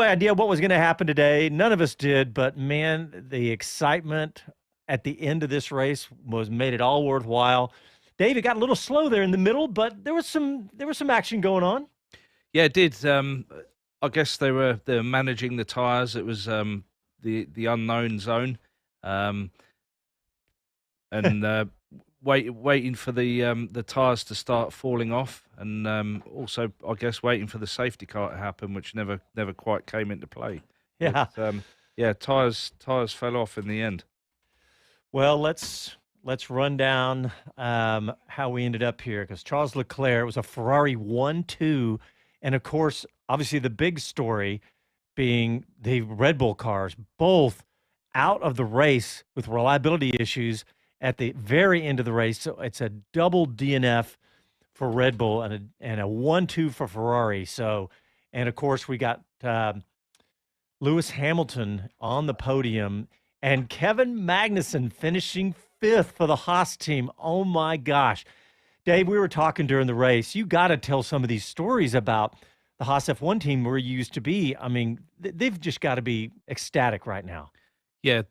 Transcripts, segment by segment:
idea what was going to happen today. None of us did, but man, the excitement at the end of this race made it all worthwhile. Dave, it got a little slow there in the middle, but there was some action going on. Yeah, it did. I guess they're managing the tyres. It was the unknown zone, and waiting for the tyres to start falling off, and also I guess waiting for the safety car to happen, which never quite came into play. Yeah, but, tyres fell off in the end. Well, let's run down how we ended up here, because Charles Leclerc, it was a Ferrari 1-2, and of course, obviously the big story being the Red Bull cars, both out of the race with reliability issues at the very end of the race. So it's a double DNF for Red Bull and a 1-2 for Ferrari. So, and of course, we got Lewis Hamilton on the podium and Kevin Magnussen finishing 5th for the Haas team. Oh my gosh. Dave, we were talking during the race. You got to tell some of these stories about the Haas F1 team where you used to be. I mean, they've just got to be ecstatic right now. Yeah,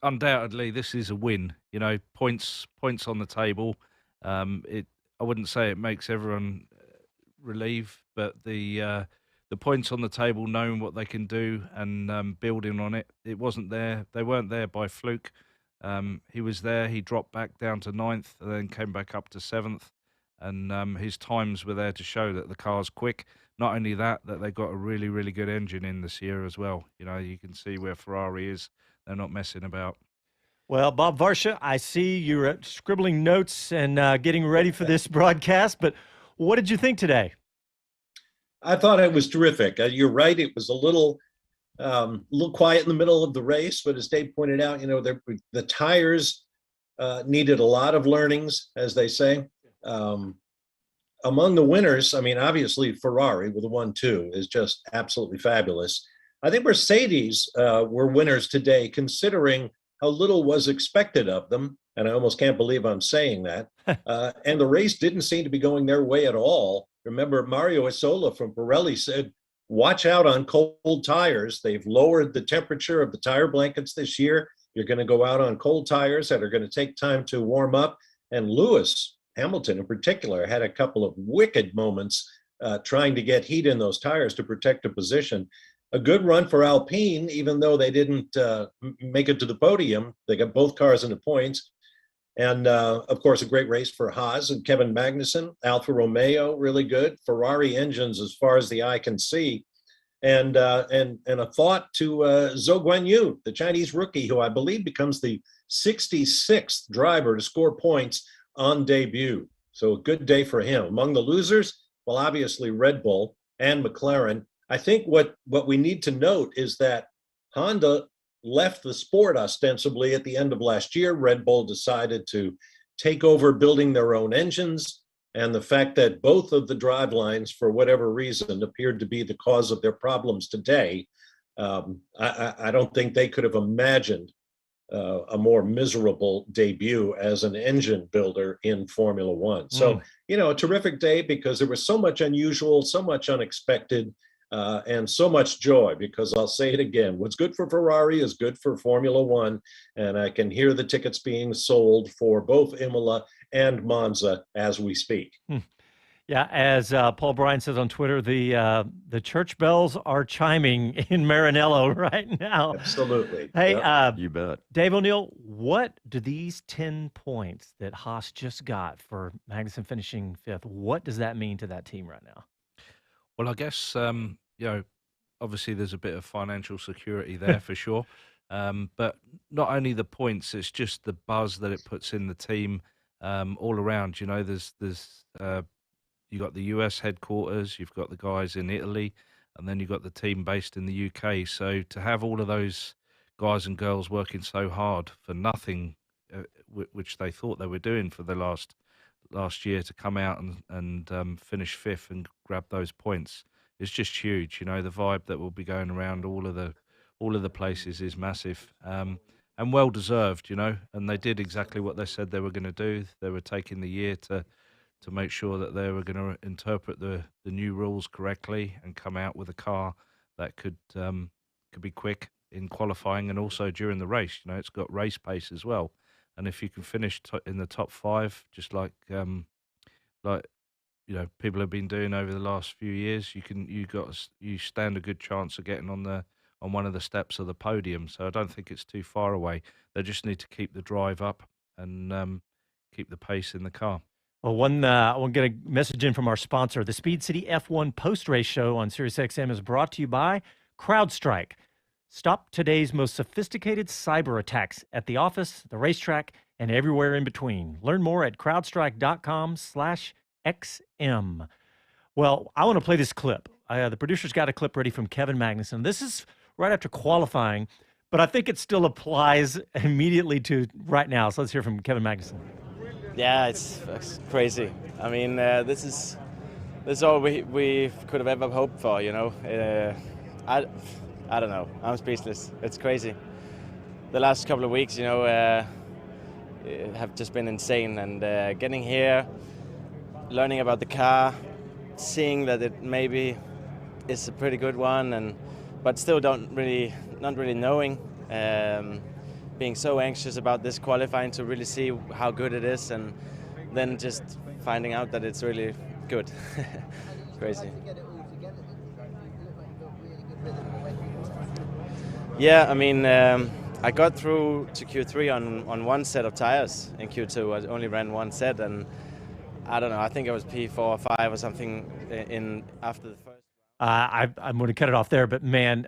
undoubtedly, this is a win. You know, points on the table. I wouldn't say it makes everyone relieved, but the points on the table, knowing what they can do and building on it. It wasn't there. They weren't there by fluke. He was there. He dropped back down to 9th, and then came back up to 7th. And his times were there to show that the car's quick. Not only that they got a really, really good engine in this year as well. You know, you can see where Ferrari is. They're not messing about. Well, Bob Varsha, I see you're scribbling notes and getting ready for this broadcast, but what did you think today? I thought it was terrific. You're right. It was a little quiet in the middle of the race, but as Dave pointed out, you know, the tires needed a lot of learnings, as they say. Among the winners, I mean, obviously Ferrari with a 1-2 is just absolutely fabulous. I think Mercedes were winners today, considering how little was expected of them. And I almost can't believe I'm saying that. And the race didn't seem to be going their way at all. Remember, Mario Isola from Pirelli said, watch out on cold tires. They've lowered the temperature of the tire blankets this year. You're going to go out on cold tires that are going to take time to warm up. And Lewis Hamilton in particular had a couple of wicked moments trying to get heat in those tires to protect a position. A good run for Alpine, even though they didn't make it to the podium. They got both cars in the points. And of course, a great race for Haas and Kevin Magnussen. Alfa Romeo, really good. Ferrari engines as far as the eye can see. And a thought to Zhou Guanyu, the Chinese rookie, who I believe becomes the 66th driver to score points on debut. So a good day for him. Among the losers, well, obviously Red Bull and McLaren. I think what we need to note is that Honda left the sport ostensibly at the end of last year. Red Bull decided to take over building their own engines. And the fact that both of the drivelines, for whatever reason, appeared to be the cause of their problems today, I don't think they could have imagined a more miserable debut as an engine builder in Formula One. So, you know, a terrific day because there was so much unusual, so much unexpected, and so much joy, because I'll say it again, what's good for Ferrari is good for Formula One. And I can hear the tickets being sold for both Imola and Monza as we speak. Yeah, as Paul Bryan says on Twitter, the church bells are chiming in Maranello right now. Absolutely. Hey, you bet. Dave O'Neill, what do these 10 points that Haas just got for Magnussen finishing 5th, what does that mean to that team right now? Well, I guess, you know, obviously there's a bit of financial security there for sure. But not only the points, it's just the buzz that it puts in the team all around. You know, there's you got the US headquarters, you've got the guys in Italy, and then you've got the team based in the UK. So to have all of those guys and girls working so hard for nothing, which they thought they were doing for the last year, to come out and finish 5th and grab those points is just huge. You know, the vibe that will be going around all of the places is massive, and well deserved. You know, and they did exactly what they said they were going to do. They were taking the year to make sure that they were going to interpret the new rules correctly and come out with a car that could be quick in qualifying and also during the race. You know, it's got race pace as well, and if you can finish in the top 5, just like you know people have been doing over the last few years, you stand a good chance of getting on one of the steps of the podium. So I don't think it's too far away. They just need to keep the drive up and keep the pace in the car. Well, I want to get a message in from our sponsor. The Speed City F1 post-race show on SiriusXM is brought to you by CrowdStrike. Stop today's most sophisticated cyber attacks at the office, the racetrack, and everywhere in between. Learn more at crowdstrike.com/XM. Well, I want to play this clip. The producer's got a clip ready from Kevin Magnussen. This is right after qualifying, but I think it still applies immediately to right now. So let's hear from Kevin Magnussen. Yeah, it's crazy. I mean, this is all we could have ever hoped for. You know, I don't know. I'm speechless. It's crazy. The last couple of weeks, you know, have just been insane. And getting here, learning about the car, seeing that it maybe is a pretty good one, but still not really knowing. Being so anxious about this qualifying to really see how good it is, and then just finding out that it's really good. Crazy. Yeah, I mean, I got through to Q3 on one set of tires. In Q2, I only ran one set, and I don't know, I think I was P4 or 5 or something in after the first. I'm going to cut it off there, but man,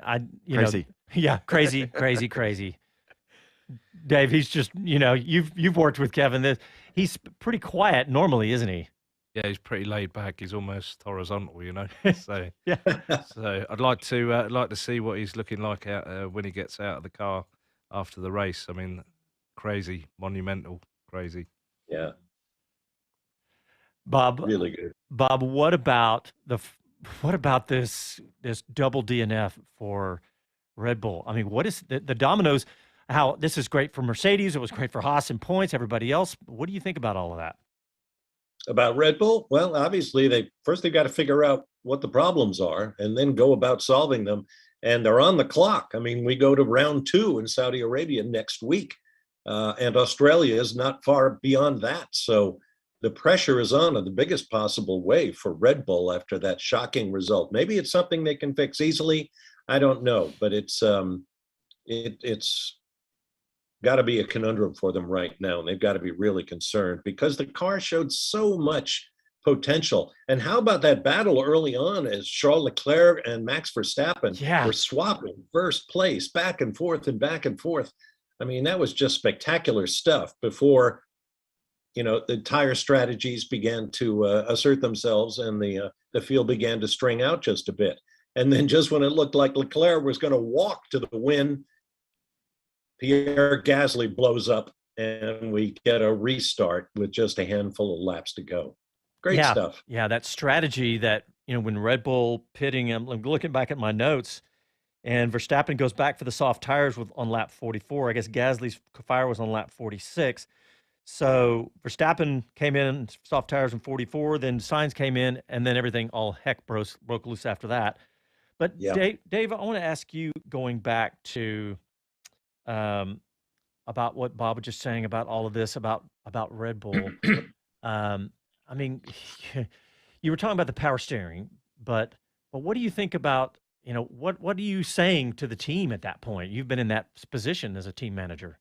crazy. Yeah, crazy. Dave, he's just, you know, you've worked with Kevin. He's pretty quiet normally, isn't he? Yeah, he's pretty laid back. He's almost horizontal, you know. So yeah. So I'd like to see what he's looking like when he gets out of the car after the race. I mean, crazy, monumental, crazy. Yeah. Bob, really good. Bob, what about this double DNF for Red Bull? I mean, what is the dominoes? How this is great for Mercedes. It was great for Haas in points. Everybody else. What do you think about all of that? About Red Bull? Well, obviously they've got to figure out what the problems are and then go about solving them. And they're on the clock. I mean, we go to round 2 in Saudi Arabia next week, and Australia is not far beyond that. So the pressure is on in the biggest possible way for Red Bull after that shocking result. Maybe it's something they can fix easily. I don't know, but it's got to be a conundrum for them right now. And they've got to be really concerned because the car showed so much potential. And how about that battle early on as Charles Leclerc and Max Verstappen were swapping first place back and forth and back and forth. I mean, that was just spectacular stuff before, you know, the tire strategies began to assert themselves and the field began to string out just a bit. And then just when it looked like Leclerc was going to walk to the win, Pierre Gasly blows up and we get a restart with just a handful of laps to go. Great stuff. Yeah, that strategy that, you know, when Red Bull pitting him, I'm looking back at my notes, and Verstappen goes back for the soft tires on lap 44. I guess Gasly's fire was on lap 46. So Verstappen came in, soft tires in 44, then Sainz came in, and then everything, all heck broke loose after that. But Dave, I want to ask you, going back to about what Bob was just saying about all of this, about Red Bull. I mean, you were talking about the power steering, but what do you think about, you know, what are you saying to the team at that point? You've been in that position as a team manager.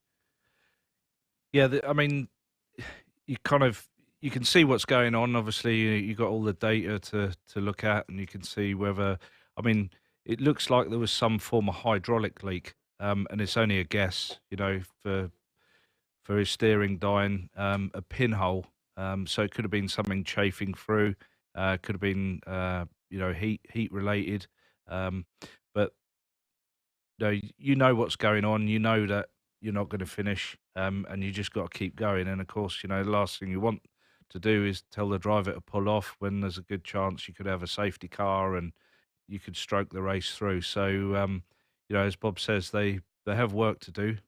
Yeah, I mean, you can see what's going on. Obviously, you got all the data to look at, and you can see whether, I mean, it looks like there was some form of hydraulic leak, and it's only a guess, you know, for his steering dying, a pinhole. So it could have been something chafing through, could have been, you know, heat related. But you know what's going on. You know that you're not going to finish, and you just got to keep going. And of course, you know, the last thing you want to do is tell the driver to pull off when there's a good chance you could have a safety car and you could stroke the race through. So, you know, as Bob says, they have work to do.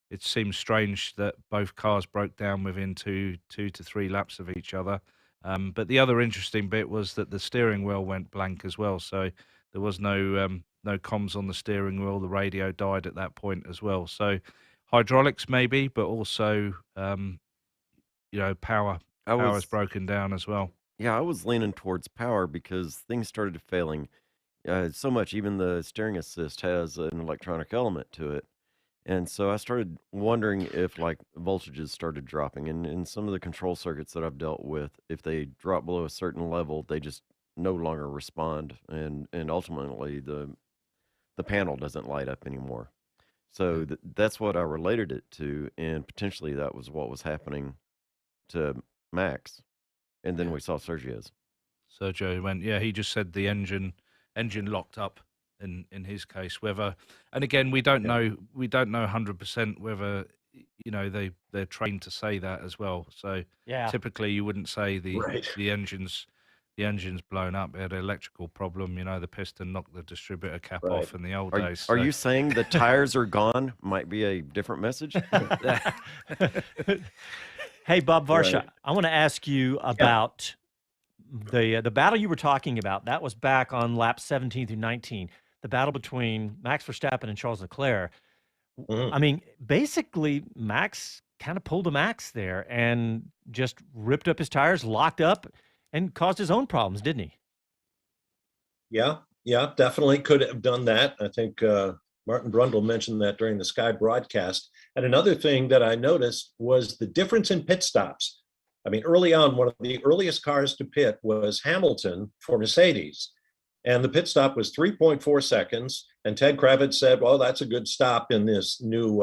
It seems strange that both cars broke down within two to three laps of each other. But the other interesting bit was that the steering wheel went blank as well. So There was no comms on the steering wheel. The radio died at that point as well. So hydraulics maybe, but also power's broken down as well. Yeah, I was leaning towards power because things started failing so much. Even the steering assist has an electronic element to it. And so I started wondering if like voltages started dropping. And in some of the control circuits that I've dealt with, if they drop below a certain level, they just no longer respond. And ultimately the panel doesn't light up anymore. So that's what I related it to. And potentially that was what was happening to Max. And then we saw Sergio's. Sergio went, he just said the engine locked up in his case. Whether, and again, we don't know 100% whether they're trained to say that as well. So typically you wouldn't say the engine's blown up. It had an electrical problem. The piston knocked the distributor cap off in the old days. Are you saying the tires are gone? Might be a different message. Hey, Bob Varsha, I want to ask you about the battle you were talking about. That was back on laps 17 through 19, the battle between Max Verstappen and Charles Leclerc. I mean, basically, Max kind of pulled a Max there and just ripped up his tires, locked up, and caused his own problems, didn't he? Yeah, definitely could have done that. I think Martin Brundle mentioned that during the Sky broadcast. And another thing that I noticed was the difference in pit stops. I mean, early on, one of the earliest cars to pit was Hamilton for Mercedes. And the pit stop was 3.4 seconds. And Ted Kravitz said, well, that's a good stop in this new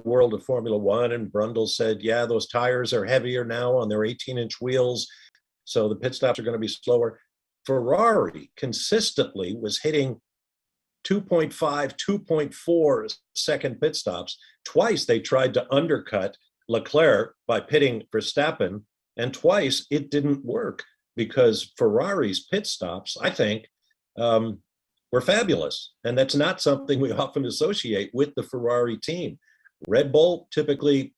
world of Formula One. And Brundle said, yeah, those tires are heavier now on their 18-inch wheels. So the pit stops are going to be slower. Ferrari consistently was hitting 2.5, 2.4 second pit stops. Twice they tried to undercut Leclerc by pitting Verstappen, and twice it didn't work because Ferrari's pit stops, I think, were fabulous. And that's not something we often associate with the Ferrari team. Red Bull, typically,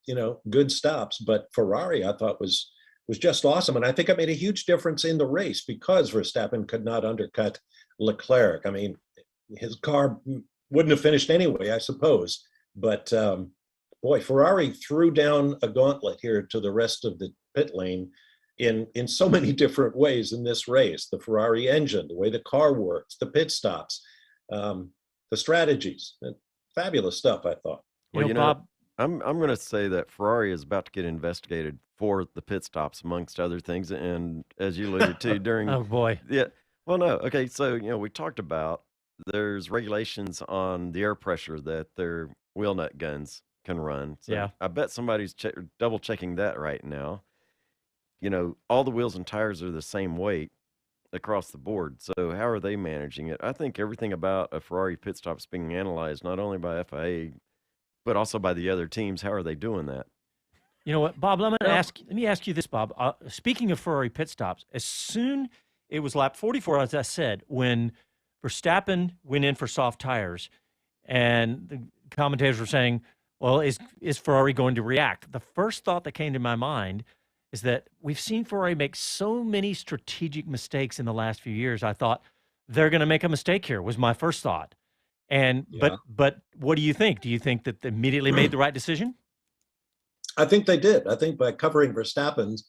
good stops, but Ferrari, I thought, was just awesome. And I think it made a huge difference in the race because Verstappen could not undercut Leclerc. I mean, his car wouldn't have finished anyway, I suppose. But boy, Ferrari threw down a gauntlet here to the rest of the pit lane in so many different ways in this race. The Ferrari engine, the way the car works, the pit stops, the strategies. Fabulous stuff, I thought. Well, Bob, I'm going to say that Ferrari is about to get investigated for the pit stops, amongst other things. And as you alluded to during... Oh, boy. Yeah. Well, no. Okay. So, we talked about there's regulations on the air pressure that their wheel nut guns can run. So I bet somebody's double checking that right now. All the wheels and tires are the same weight across the board. So how are they managing it? I think everything about a Ferrari pit stop is being analyzed not only by FIA, but also by the other teams. How are they doing that? You know what, Bob, let me ask you this, Bob. Speaking of Ferrari pit stops, as soon it was lap 44, as I said, when Verstappen went in for soft tires, and the commentators were saying, well, is Ferrari going to react? The first thought that came to my mind is that we've seen Ferrari make so many strategic mistakes in the last few years. I thought they're going to make a mistake here, was my first thought. And but what do you think? Do you think that they immediately made the right decision? I think they did. I think by covering Verstappen's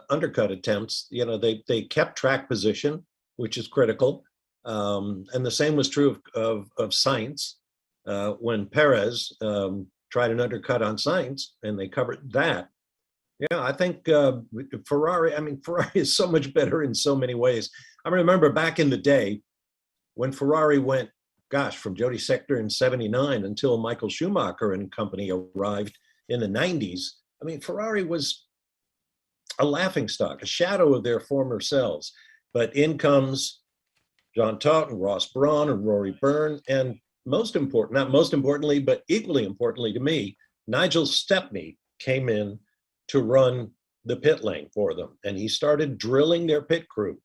undercut attempts, they kept track position, which is critical. And the same was true of Sainz when Perez tried an undercut on Sainz, and they covered that. Yeah, I think Ferrari is so much better in so many ways. I remember back in the day when Ferrari went, from Jody Scheckter in '79 until Michael Schumacher and company arrived in the '90s. I mean, Ferrari was a laughingstock, a shadow of their former selves. But in comes John Todt and Ross Brawn and Rory Byrne, and not most importantly, but equally importantly to me, Nigel Stepney came in to run the pit lane for them. And he started drilling their pit crew.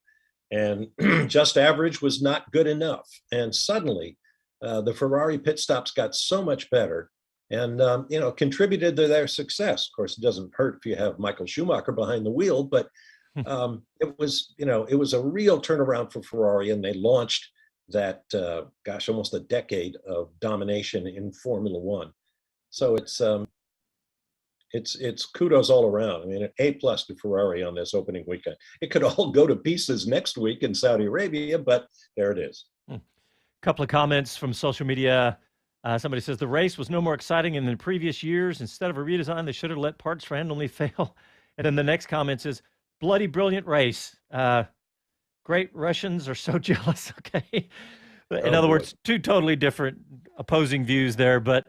And just average was not good enough. And suddenly, the Ferrari pit stops got so much better and, contributed to their success. Of course, it doesn't hurt if you have Michael Schumacher behind the wheel, but It was, it was a real turnaround for Ferrari, and they launched that, almost a decade of domination in Formula One. So it's kudos all around. I mean, an A+ to Ferrari on this opening weekend. It could all go to pieces next week in Saudi Arabia, but there it is. Couple of comments from social media. Somebody says the race was no more exciting than in previous years. Instead of a redesign, they should have let parts randomly fail. And then the next comment says, bloody brilliant race. Great Russians are so jealous. Okay. In other words, two totally different opposing views there. But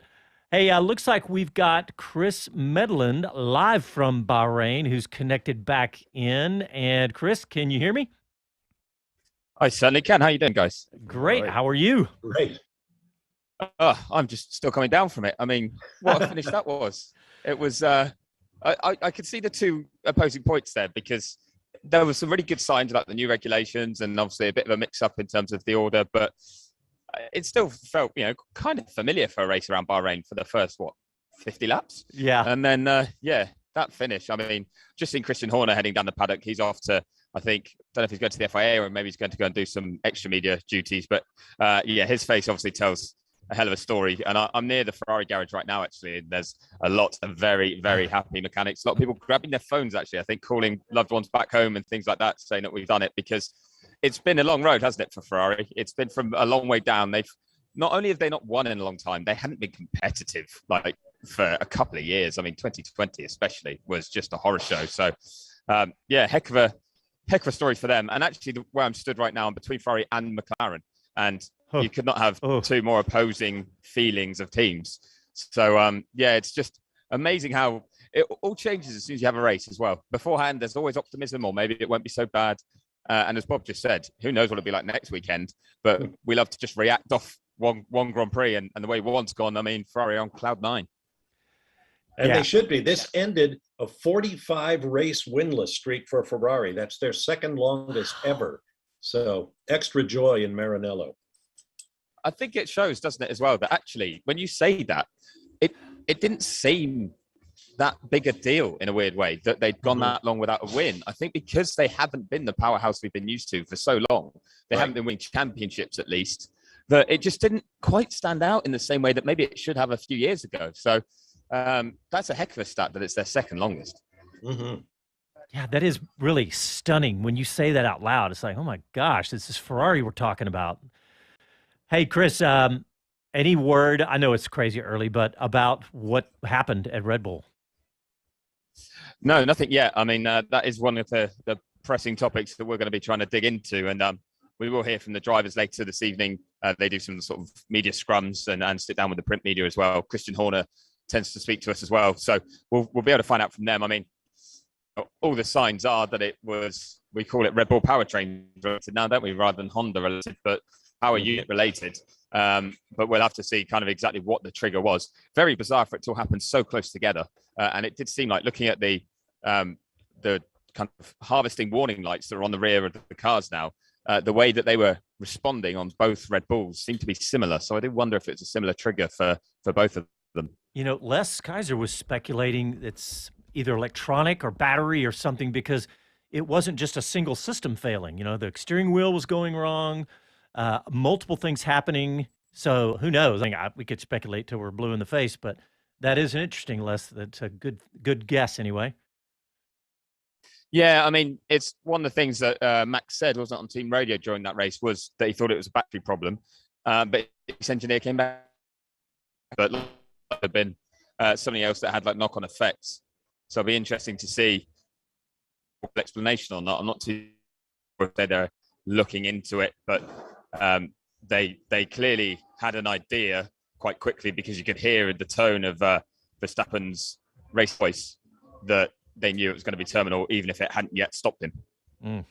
hey, looks like we've got Chris Medland live from Bahrain, who's connected back in. And Chris, can you hear me? I certainly can. How you doing, guys? Great. How are you? Great. I'm just still coming down from it. I mean, what a finish that was. It was, I could see the two opposing points there, because there were some really good signs about the new regulations and obviously a bit of a mix-up in terms of the order, but it still felt, kind of familiar for a race around Bahrain for the first, 50 laps? Yeah. And then, that finish. I mean, just seeing Christian Horner heading down the paddock. He's off to, I think, don't know if he's going to the FIA or maybe he's going to go and do some extra media duties, but his face obviously tells a hell of a story. And I'm near the Ferrari garage right now, actually, and there's a lot of very, very happy mechanics. A lot of people grabbing their phones, actually, I think, calling loved ones back home and things like that, saying that we've done it, because it's been a long road, hasn't it, for Ferrari? It's been from a long way down. They've not only have they not won in a long time, they hadn't been competitive like for a couple of years. I mean, 2020 especially was just a horror show. So heck of a story for them. And actually, where I'm stood right now, I'm between Ferrari and McLaren, and you could not have two more opposing feelings of teams. So it's just amazing how it all changes as soon as you have a race as well. Beforehand, there's always optimism, or maybe it won't be so bad. And as Bob just said, who knows what it'll be like next weekend? But we love to just react off one Grand Prix, and the way one's gone. I mean, Ferrari on cloud 9. And they should be. This ended a 45 race winless streak for Ferrari. That's their second longest ever. So extra joy in Maranello. I think it shows, doesn't it, as well, that actually, when you say that, it didn't seem that big a deal in a weird way that they'd gone that long without a win. I think because they haven't been the powerhouse we've been used to for so long, they haven't been winning championships at least, that it just didn't quite stand out in the same way that maybe it should have a few years ago. So that's a heck of a stat that it's their second longest. Mm-hmm. Yeah, that is really stunning. When you say that out loud, it's like, oh my gosh, this is Ferrari we're talking about. Hey, Chris, any word, I know it's crazy early, but about what happened at Red Bull? No, nothing yet. I mean, that is one of the pressing topics that we're going to be trying to dig into. And we will hear from the drivers later this evening. They do some sort of media scrums and sit down with the print media as well. Christian Horner tends to speak to us as well. So we'll be able to find out from them. I mean, all the signs are that it was, we call it Red Bull powertrain related now, don't we, rather than Honda related, but power unit related. But we'll have to see kind of exactly what the trigger was. Very bizarre for it to all happen so close together. And it did seem like, looking at the kind of harvesting warning lights that are on the rear of the cars now, the way that they were responding on both Red Bulls seemed to be similar. So I do wonder if it's a similar trigger for both of them. You know, Les Kaiser was speculating it's either electronic or battery or something, because it wasn't just a single system failing. You know, the steering wheel was going wrong, multiple things happening. So who knows? I mean, we could speculate till we're blue in the face, but that is interesting, Les. That's a good guess anyway. Yeah, I mean, it's one of the things that Max said, wasn't it, on team radio during that race, was that he thought it was a battery problem. But his engineer came back, but it had been something else that had like knock-on effects. So it'll be interesting to see explanation or not. I'm not too sure if they're looking into it, but they clearly had an idea quite quickly, because you could hear in the tone of Verstappen's race voice that they knew it was going to be terminal, even if it hadn't yet stopped him.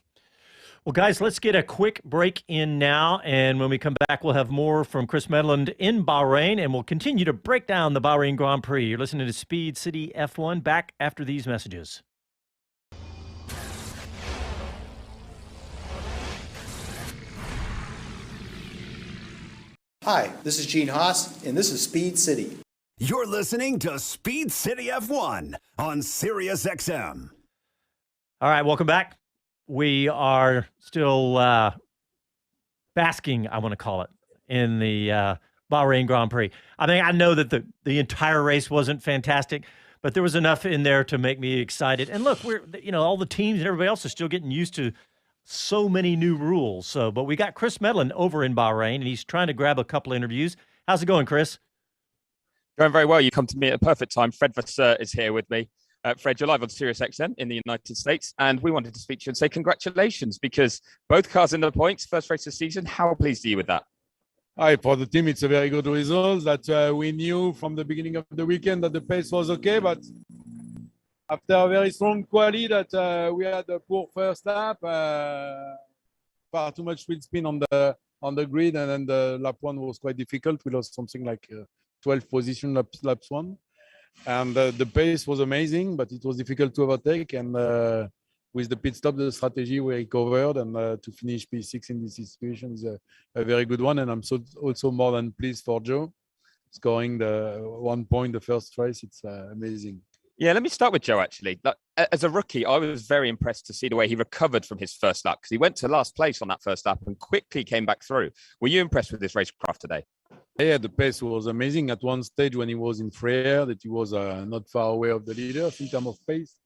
Well, guys, let's get a quick break in now, and when we come back, we'll have more from Chris Medland in Bahrain, and we'll continue to break down the Bahrain Grand Prix. You're listening to Speed City F1, back after these messages. Hi, this is Gene Haas, and this is Speed City. You're listening to Speed City F1 on SiriusXM. All right, welcome back. we are still basking, I want to call it, in the Bahrain Grand Prix. I mean, I know that the entire race wasn't fantastic, but there was enough in there to make me excited. And look, all the teams and everybody else is still getting used to so many new rules. So, but we got Chris Medland over in Bahrain, and he's trying to grab a couple interviews. How's it going, Chris? Going very well. You come to me at a perfect time. Fred Vasseur is here with me. Fred, you're live on SiriusXM in the United States, and we wanted to speak to you and say congratulations because both cars in the points, first race of the season. How pleased are you with that? Hi, for the team, it's a very good result that we knew from the beginning of the weekend that the pace was okay, but after a very strong quali that we had a poor first lap, far too much wheel spin on the grid, and then the lap one was quite difficult. We lost something like 12 position laps one. And the pace was amazing, but it was difficult to overtake. And with the pit stop, the strategy we recovered, and to finish P6 in this situation is a very good one. And I'm also more than pleased for Joe scoring the 1 point the first race. It's amazing. Yeah, let me start with Joe, actually. As a rookie, I was very impressed to see the way he recovered from his first lap because he went to last place on that first lap and quickly came back through. Were you impressed with this racecraft today? Yeah, the pace was amazing. At one stage when he was in free air, that he was not far away of the leaders in terms of pace.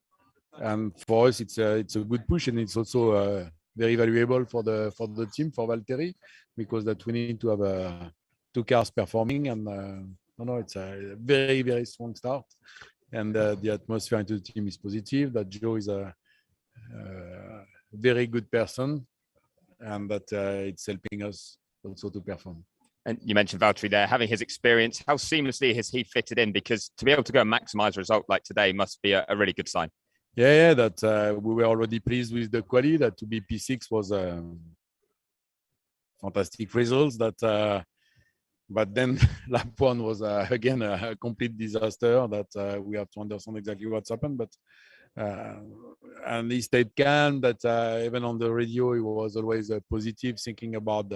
And for us, it's a good push, and it's also very valuable for the team, for Valtteri, because that we need to have two cars performing. And it's a very, very strong start. And the atmosphere into the team is positive. That Joe is a very good person, and that it's helping us also to perform. And you mentioned Valtteri there, having his experience. How seamlessly has he fitted in? Because to be able to go and maximize a result like today must be a really good sign. Yeah, that we were already pleased with the quality. That to be P6 was fantastic results. But then lap one was again a complete disaster. That we have to understand exactly what's happened. But and he stayed calm. That even on the radio, he was always positive, thinking about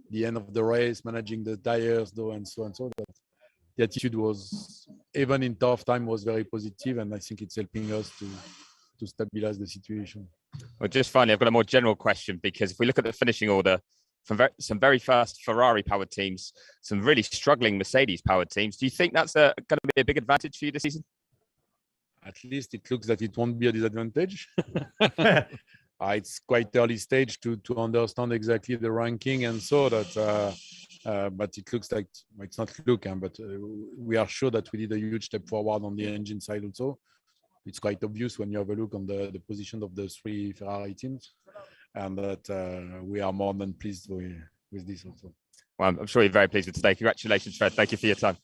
the end of the race, managing the tires, though, and so on. So that the attitude was, even in tough time, was very positive, and I think it's helping us to stabilize the situation. Well, just finally, I've got a more general question, because if we look at the finishing order from some very fast Ferrari-powered teams, some really struggling Mercedes-powered teams, do you think that's going to be a big advantage for you this season? At least it looks that it won't be a disadvantage. It's quite early stage to understand exactly the ranking, and so that, but it looks like it's not but we are sure that we did a huge step forward on the engine side also. It's quite obvious when you have a look on the position of the three Ferrari teams, and that we are more than pleased with this also. Well, I'm sure you're very pleased with today. Congratulations, Fred. Thank you for your time.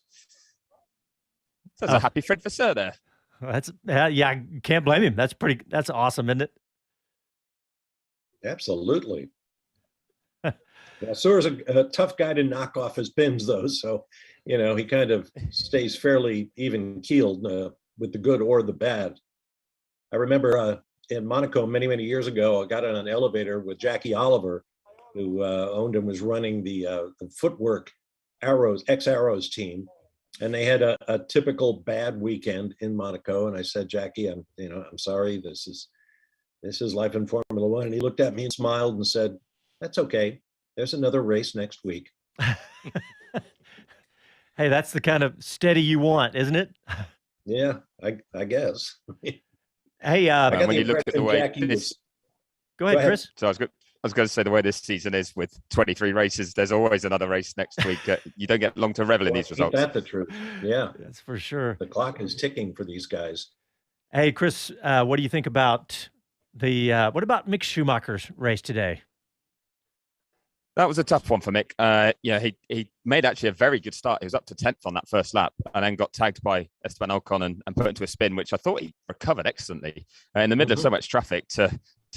So that's a happy Fred Vasseur there. That's I can't blame him. That's awesome, isn't it? Absolutely. Vasseur is a tough guy to knock off his pins, though. So, he kind of stays fairly even keeled with the good or the bad. I remember in Monaco many, many years ago, I got on an elevator with Jackie Oliver, who owned and was running the footwork X-Arrows team. And they had a typical bad weekend in Monaco. And I said, Jackie, I'm sorry, this is life in Formula One. And he looked at me and smiled and said, that's okay. There's another race next week. Hey, that's the kind of steady you want, isn't it? Yeah, I guess. Hey, when you look at the way Go ahead, Chris. So I was going to say, the way this season is with 23 races, there's always another race next week. You don't get long to revel in these results. That's the truth. Yeah, that's for sure. The clock is ticking for these guys. Hey, Chris, what do you think about what about Mick Schumacher's race today? That was a tough one for Mick. He made actually a very good start. He was up to 10th on that first lap and then got tagged by Esteban Ocon and put into a spin, which I thought he recovered excellently in the middle of so much traffic to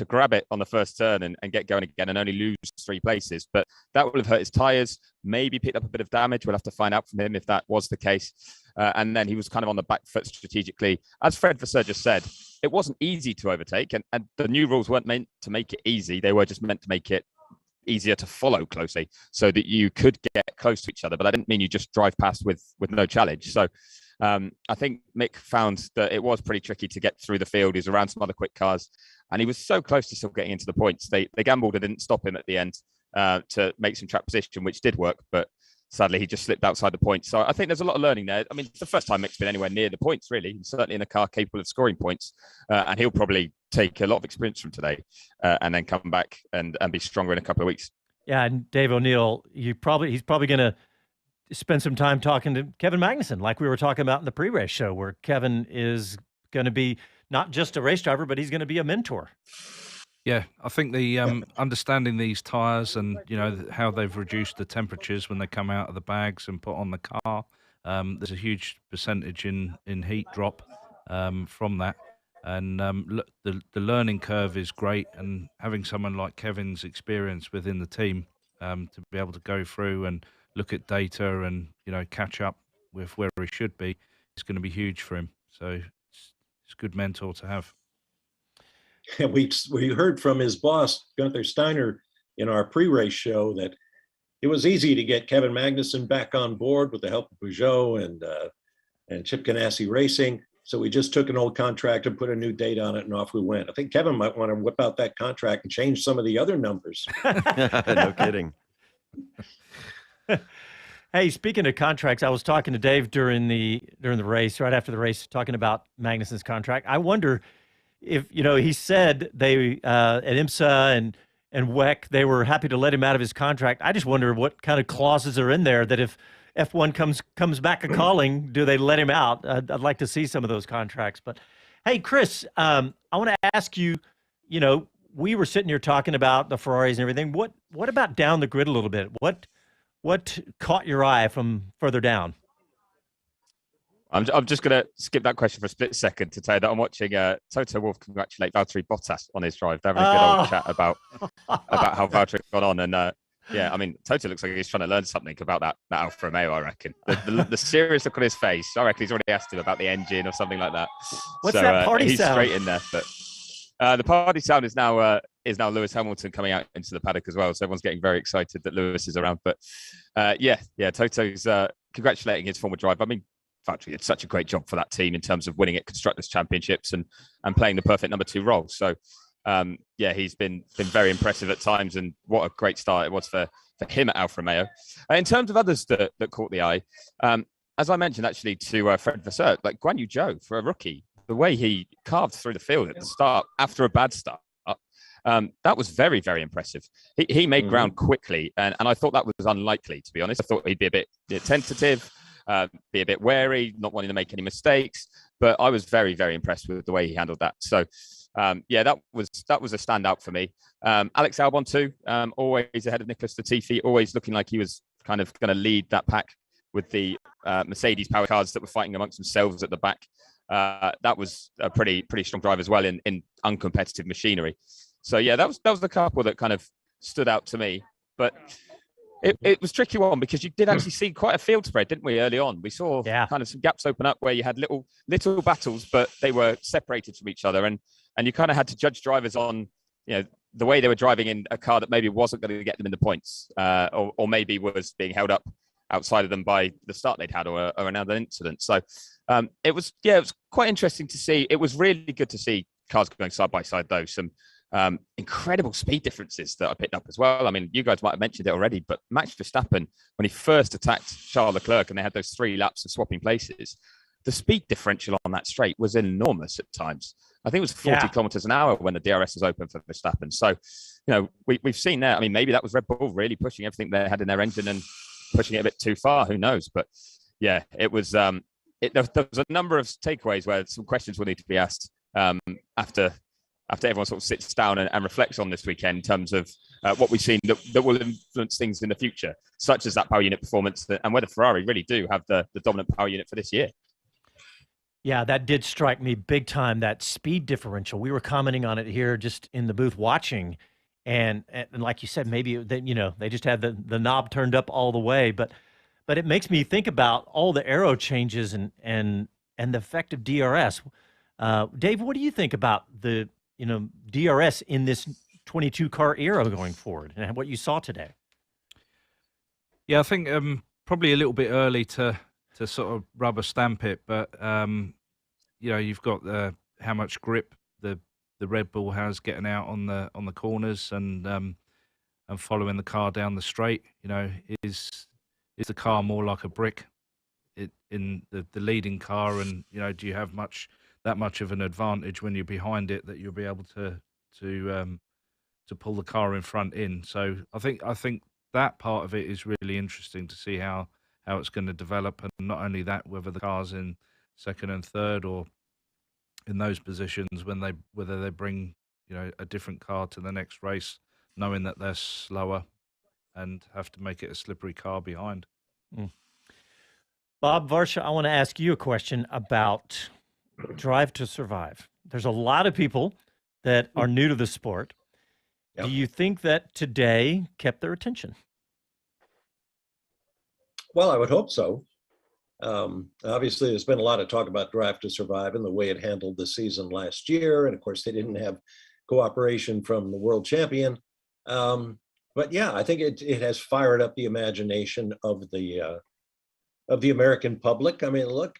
grab it on the first turn and get going again and only lose 3 places. But that would have hurt his tyres, maybe picked up a bit of damage. We'll have to find out from him if that was the case. And then he was kind of on the back foot strategically. As Fred Vasseur just said, it wasn't easy to overtake, and the new rules weren't meant to make it easy. They were just meant to make it easier to follow closely so that you could get close to each other. But that didn't mean you just drive past with no challenge. So I think Mick found that it was pretty tricky to get through the field. He was around some other quick cars, and he was so close to still getting into the points. They gambled and didn't stop him at the end to make some track position, which did work, but sadly he just slipped outside the points. So I think there's a lot of learning there. I mean, it's the first time Mick's been anywhere near the points, really. He's certainly in a car capable of scoring points, and he'll probably take a lot of experience from today and then come back and be stronger in a couple of weeks. Yeah, and Dave O'Neill, he's probably going to spend some time talking to Kevin Magnussen, like we were talking about in the pre-race show, where Kevin is going to be not just a race driver, but he's going to be a mentor. Yeah, I think the understanding these tyres and, how they've reduced the temperatures when they come out of the bags and put on the car, there's a huge percentage in heat drop from that. And look, the learning curve is great, and having someone like Kevin's experience within the team to be able to go through and look at data and catch up with where he should be is going to be huge for him. So it's a good mentor to have. And we heard from his boss Gunther Steiner in our pre-race show that it was easy to get Kevin Magnussen back on board with the help of Peugeot and Chip Ganassi Racing. So we just took an old contract and put a new date on it, and off we went. I think Kevin might want to whip out that contract and change some of the other numbers. No kidding. Hey, speaking of contracts, I was talking to Dave during the race, right after the race, talking about Magnussen's contract. I wonder if, he said they at IMSA and WEC, they were happy to let him out of his contract. I just wonder what kind of clauses are in there that if F1 comes back a calling, do they let him out? I'd like to see some of those contracts. But hey, Chris, I want to ask you, we were sitting here talking about the Ferraris and everything. What about down the grid a little bit? What caught your eye from further down? I'm just going to skip that question for a split second to tell you that I'm watching Toto Wolff congratulate Valtteri Bottas on his drive. They're having a good old chat about how Valtteri got on. And yeah, I mean, Toto looks like he's trying to learn something about that Alfa Romeo, I reckon. The serious look on his face, I reckon he's already asked him about the engine or something like that. What's that party he's sound? Straight in there. But the party sound is now Lewis Hamilton coming out into the paddock as well. So everyone's getting very excited that Lewis is around. But yeah, Toto's congratulating his former driver. I mean, Valtteri did such a great job for that team in terms of winning at Constructors' Championships and playing the perfect number 2 role. So yeah, he's been very impressive at times, and what a great start it was for him at Alfa Romeo. In terms of others that caught the eye, as I mentioned actually to Fred Vasseur, like Guan Yu Zhou for a rookie, the way he carved through the field at the start after a bad start, that was very, very impressive. He made ground quickly, and I thought that was unlikely, to be honest. I thought he'd be a bit tentative, be a bit wary, not wanting to make any mistakes, but I was very, very impressed with the way he handled that. So yeah, that was a standout for me. Alex Albon too, always ahead of Nicholas Latifi, always looking like he was kind of going to lead that pack with the Mercedes power cars that were fighting amongst themselves at the back. That was a pretty strong drive as well in uncompetitive machinery. So yeah, that was the couple that kind of stood out to me. But it was a tricky one because you did actually see quite a field spread, didn't we, early on? We saw kind of some gaps open up where you had little battles, but they were separated from each other. And you kind of had to judge drivers on, the way they were driving in a car that maybe wasn't going to get them in the points, or maybe was being held up outside of them by the start they'd had or another incident. So it was quite interesting to see. It was really good to see cars going side by side, though. Some incredible speed differences that I picked up as well. I mean, you guys might have mentioned it already, but Max Verstappen, when he first attacked Charles Leclerc and they had those 3 laps of swapping places, the speed differential on that straight was enormous at times. I think it was 40 kilometers an hour when the DRS was open for Verstappen. So, we've seen that. I mean, maybe that was Red Bull really pushing everything they had in their engine and pushing it a bit too far. Who knows? But yeah, it was. There was a number of takeaways where some questions will need to be asked after everyone sort of sits down and reflects on this weekend in terms of what we've seen that will influence things in the future, such as that power unit performance and whether Ferrari really do have the dominant power unit for this year. Yeah, that did strike me big time, that speed differential. We were commenting on it here just in the booth watching. And like you said, maybe they just had the knob turned up all the way. But it makes me think about all the aero changes and the effect of DRS. Dave, what do you think about the DRS in this 22 car era going forward and what you saw today? Yeah, I think probably a little bit early to to sort of rubber stamp it, but you've got how much grip the Red Bull has getting out on the corners and following the car down the straight. Is the car more like a brick in the leading car, and do you have that much of an advantage when you're behind it that you'll be able to pull the car in front in? So I think that part of it is really interesting to see how it's going to develop, and not only that, whether the car's in second and third or in those positions whether they bring a different car to the next race, knowing that they're slower and have to make it a slippery car behind. Bob Varsha, I want to ask you a question about Drive to Survive. There's a lot of people that are new to the sport. Yep. Do you think that today kept their attention? Well, I would hope so. Obviously, there's been a lot of talk about Drive to Survive and the way it handled the season last year. And of course, they didn't have cooperation from the world champion. But yeah, I think it has fired up the imagination of the American public. I mean, look,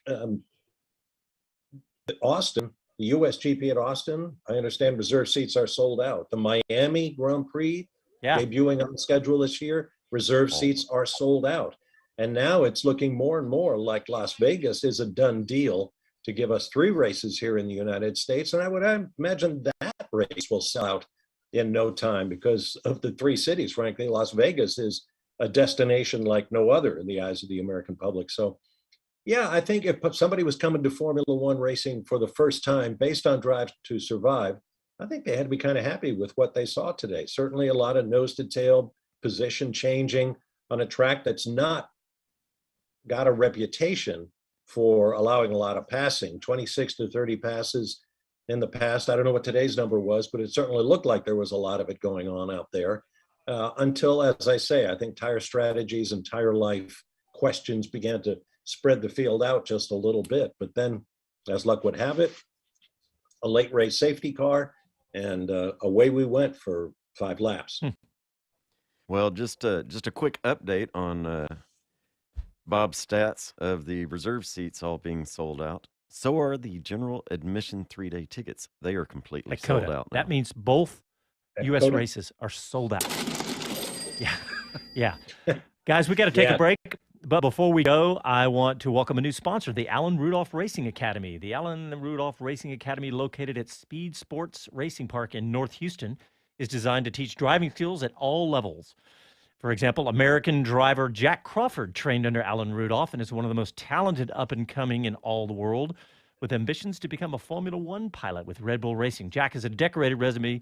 Austin, the US GP at Austin, I understand reserve seats are sold out. The Miami Grand Prix, debuting on the schedule this year, reserve seats are sold out. And now it's looking more and more like Las Vegas is a done deal to give us 3 races here in the United States. And I would imagine that race will sell out in no time because of the 3 cities. Frankly, Las Vegas is a destination like no other in the eyes of the American public. So, yeah, I think if somebody was coming to Formula One racing for the first time based on Drive to Survive, I think they had to be kind of happy with what they saw today. Certainly a lot of nose to tail position changing on a track that's not got a reputation for allowing a lot of passing, 26 to 30 passes in the past. I don't know what today's number was, but it certainly looked like there was a lot of it going on out there until, as I say, I think tire strategies and tire life questions began to spread the field out just a little bit. But then, as luck would have it, a late race safety car, and away we went for 5 laps. Well, just a quick update on Bob's stats of the reserve seats all being sold out. So are the general admission 3-day tickets. They are completely sold out now. That means both U.S. races are sold out. Yeah. Guys, we got to take a break. But before we go, I want to welcome a new sponsor, the Alan Rudolph Racing Academy. The Alan Rudolph Racing Academy, located at Speed Sports Racing Park in North Houston, is designed to teach driving skills at all levels. For example, American driver Jack Crawford trained under Alan Rudolph and is one of the most talented up-and-coming in all the world, with ambitions to become a Formula One pilot with Red Bull Racing. Jack has a decorated resume,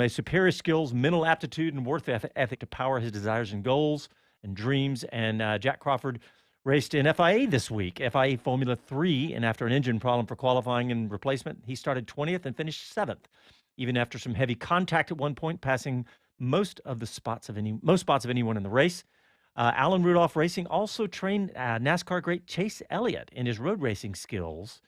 superior skills, mental aptitude, and work ethic to power his desires and goals and dreams. And Jack Crawford raced in FIA this week, FIA Formula 3, and after an engine problem for qualifying and replacement, he started 20th and finished 7th, even after some heavy contact at one point, passing most spots of anyone in the race. Alan Rudolph Racing also trained NASCAR great Chase Elliott in his road racing skills,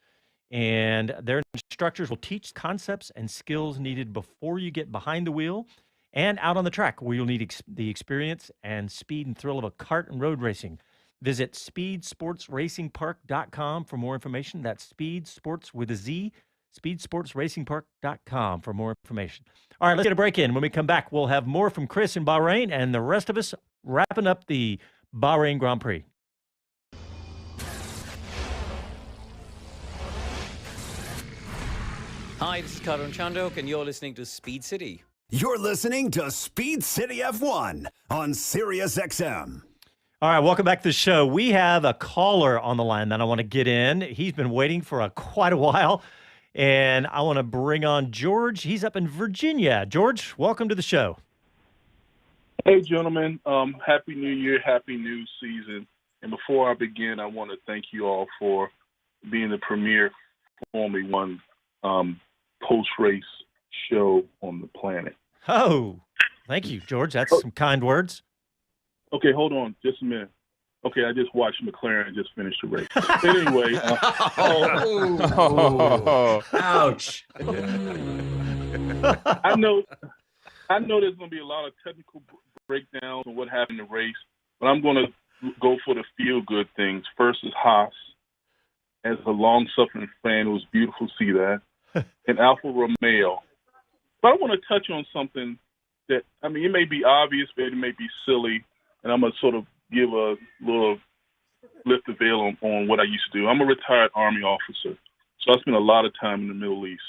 and their instructors will teach concepts and skills needed before you get behind the wheel and out on the track, where you'll need the experience and speed and thrill of a kart and road racing. Visit speedsportsracingpark.com for more information. That's speedsports with a Z, speedsportsracingpark.com for more information. All right, let's get a break in. When we come back, we'll have more from Chris in Bahrain and the rest of us wrapping up the Bahrain Grand Prix. Hi, this is Karan Chandok, and you're listening to Speed City. You're listening to Speed City F1 on SiriusXM. All right, welcome back to the show. We have a caller on the line that I want to get in. He's been waiting for quite a while, and I want to bring on George. He's up in Virginia. George, welcome to the show. Hey, gentlemen. Happy New Year, happy new season. And before I begin, I want to thank you all for being the premier Formula One post-race show on the planet. Oh, thank you, George. That's some kind words. Okay, hold on just a minute. Okay, I just watched McLaren just finish the race. But anyway. Ouch. I know there's going to be a lot of technical breakdowns on what happened in the race, but I'm going to go for the feel-good things. First is Haas. As a long-suffering fan, it was beautiful to see that. And Alfa Romeo. But I want to touch on something that, I mean, it may be obvious, but it may be silly, and I'm going to sort of give a little lift the veil on what I used to do. I'm a retired Army officer, so I spent a lot of time in the Middle East.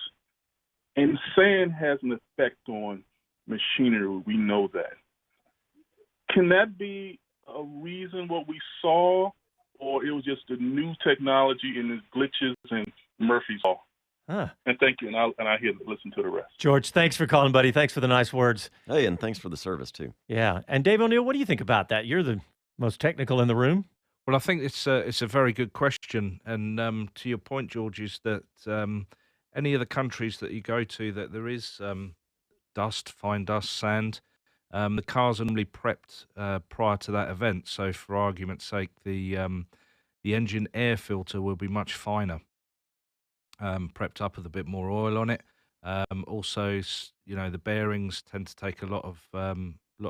And sand has an effect on machinery. We know that. Can that be a reason what we saw, or it was just the new technology and the glitches and Murphy's Law? Huh. And thank you, and I hear listen to the rest. George, thanks for calling, buddy. Thanks for the nice words. Hey, and thanks for the service, too. Yeah. And Dave O'Neill, what do you think about that? You're the most technical in the room. Well, I think it's a very good question. And to your point, George, is that any of the countries that you go to, that there is dust, fine dust, sand, the cars are normally prepped prior to that event. So for argument's sake, the engine air filter will be much finer. Prepped up with a bit more oil on it. Also, the bearings tend to take a lot of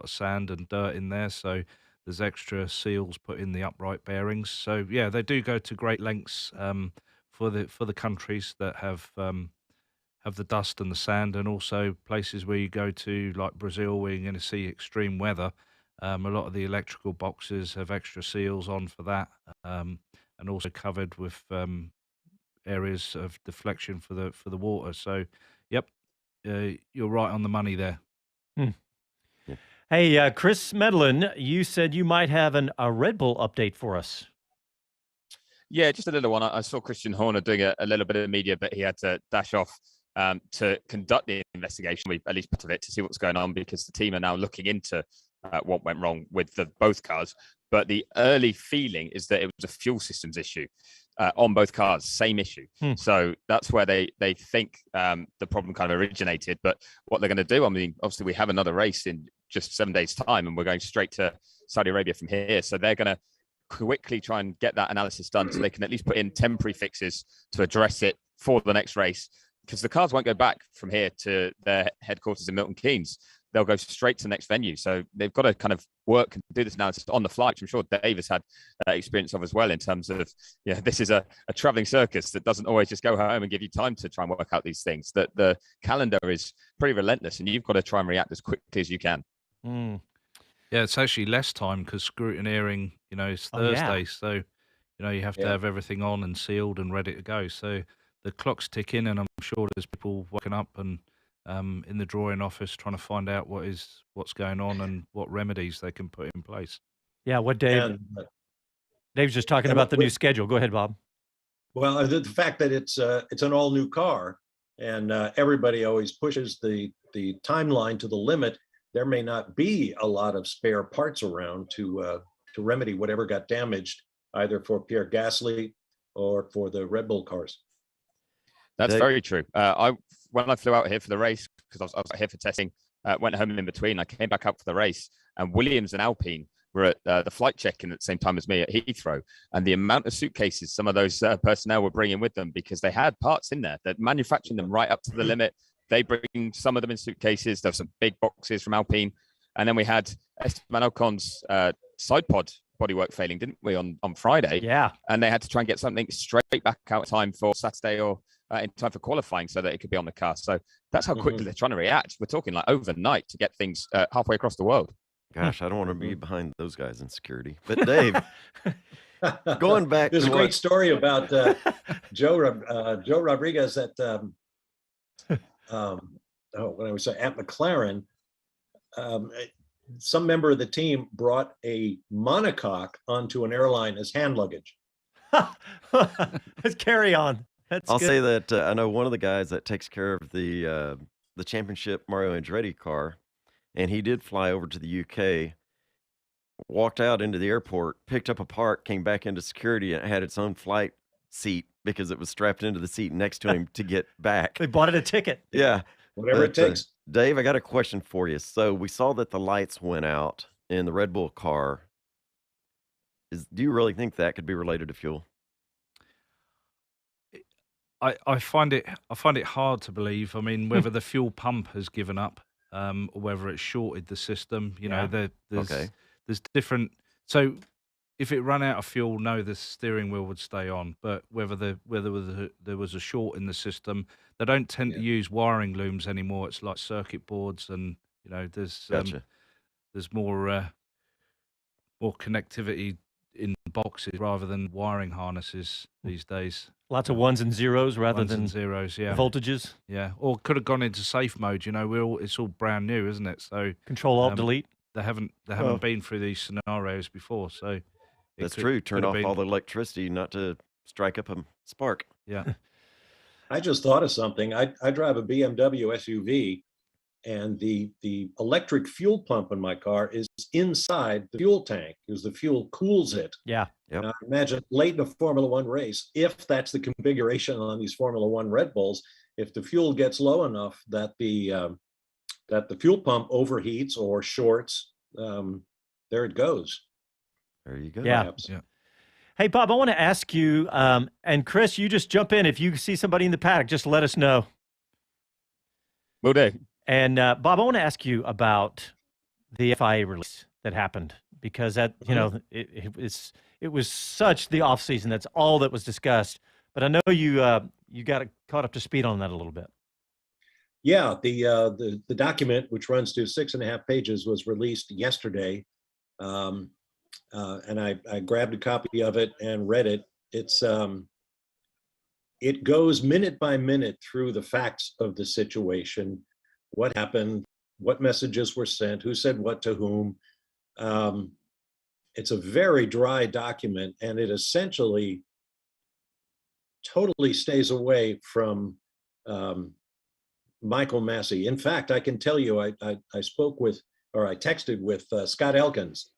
sand and dirt in there, so there's extra seals put in the upright bearings. So yeah, they do go to great lengths for the countries that have the dust and the sand, and also places where you go to like Brazil, where you're going to see extreme weather. A lot of the electrical boxes have extra seals on for that, and also covered with areas of deflection for the water. So, yep, you're right on the money there. Yeah. Hey, Chris Medland, you said you might have a Red Bull update for us. Yeah, just a little one. I saw Christian Horner doing a little bit of media, but he had to dash off to conduct the investigation. We at least part of it to see what's going on, because the team are now looking into what went wrong with both cars. But the early feeling is that it was a fuel systems issue. On both cars, same issue. So that's where they think the problem kind of originated. But what they're going to do, I mean, obviously we have another race in just 7 days' time, and we're going straight to Saudi Arabia from here. So they're going to quickly try and get that analysis done, so they can at least put in temporary fixes to address it for the next race, because the cars won't go back from here to their headquarters in Milton Keynes. They'll go straight to the next venue. So they've got to kind of work and do this analysis on the fly, which I'm sure Dave has had experience of as well, in terms of, this is a traveling circus that doesn't always just go home and give you time to try and work out these things. That the calendar is pretty relentless, and you've got to try and react as quickly as you can. Yeah, it's actually less time, because scrutineering, is Thursday. So, you have to have everything on and sealed and ready to go. So the clock's ticking, and I'm sure there's people waking up and in the drawing office trying to find out what's going on and what remedies they can put in place. Yeah, what Dave's just talking about the new schedule. Go ahead, Bob. Well, the fact that it's an all new car, and everybody always pushes the timeline to the limit. There may not be a lot of spare parts around to remedy whatever got damaged, either for Pierre Gasly or for the Red Bull cars. That's very true. When I flew out here for the race, because I was here for testing, went home in between. I came back up for the race, and Williams and Alpine were at the flight check-in at the same time as me at Heathrow. And the amount of suitcases some of those personnel were bringing with them, because they had parts in there that manufacturing them right up to the limit. They bring some of them in suitcases. There were some big boxes from Alpine. And then we had Esteban Ocon's side pod bodywork failing, didn't we, on Friday? Yeah. And they had to try and get something straight back out in time for Saturday, or in time for qualifying, so that it could be on the car. So that's how quickly they're trying to react. We're talking like overnight to get things halfway across the world. Gosh, I don't want to be behind those guys in security. But Dave, going back, there's a great story about Joe Rodriguez at when I was at McLaren. Some member of the team brought a monocoque onto an airline as hand luggage. Let's carry on. I'll say that I know one of the guys that takes care of the championship Mario Andretti car, and he did fly over to the UK, walked out into the airport, picked up a part, came back into security, and it had its own flight seat because it was strapped into the seat next to him to get back. They bought it a ticket. Yeah. Whatever it takes. Dave, I got a question for you. So we saw that the lights went out in the Red Bull car. Do you really think that could be related to fuel? I find it hard to believe. I mean, whether the fuel pump has given up, or whether it's shorted the system. There's different. So if it ran out of fuel, no, the steering wheel would stay on. But whether there was a short in the system, they don't tend to use wiring looms anymore. It's like circuit boards, and there's more connectivity in boxes rather than wiring harnesses these days. Lots of ones and zeros rather Ones than and zeros, yeah. voltages. Yeah, or could have gone into safe mode. It's all brand new, isn't it? So Control Alt Delete. They haven't been through these scenarios before, so that's true. Turn off all the electricity not to strike up a spark. Yeah. I just thought of something. I drive a BMW SUV, and the electric fuel pump in my car is inside the fuel tank because the fuel cools it. Yeah. Yep. Now, imagine late in a Formula One race, if that's the configuration on these Formula One Red Bulls, if the fuel gets low enough that the fuel pump overheats or shorts, there it goes. There you go. Yeah. Yeah. Hey, Bob, I want to ask you, and Chris, you just jump in. If you see somebody in the paddock, just let us know. Will do. And Bob, I want to ask you about the FIA release that happened, because that, it was such the off season. That's all that was discussed. But I know you got caught up to speed on that a little bit. Yeah, the document, which runs to 6.5 pages, was released yesterday, and I grabbed a copy of it and read it. It goes minute by minute through the facts of the situation, what happened, what messages were sent, who said what to whom. It's a very dry document, and it essentially totally stays away from Michael Massey. In fact, I can tell you, I texted with Scott Elkins,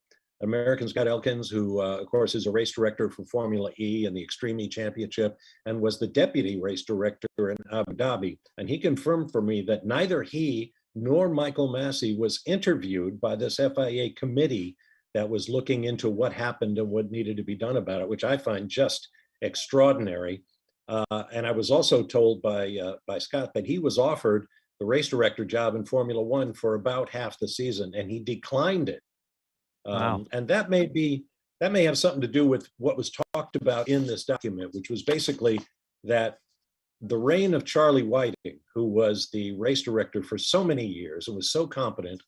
American Scott Elkins, who, of course, is a race director for Formula E and the Extreme E Championship, and was the deputy race director in Abu Dhabi. And he confirmed for me that neither he nor Michael Massey was interviewed by this FIA committee that was looking into what happened and what needed to be done about it, which I find just extraordinary. And I was also told by Scott that he was offered the race director job in Formula One for about half the season, and he declined it. Wow. And that may have something to do with what was talked about in this document, which was basically that the reign of Charlie Whiting, who was the race director for so many years and was so competent,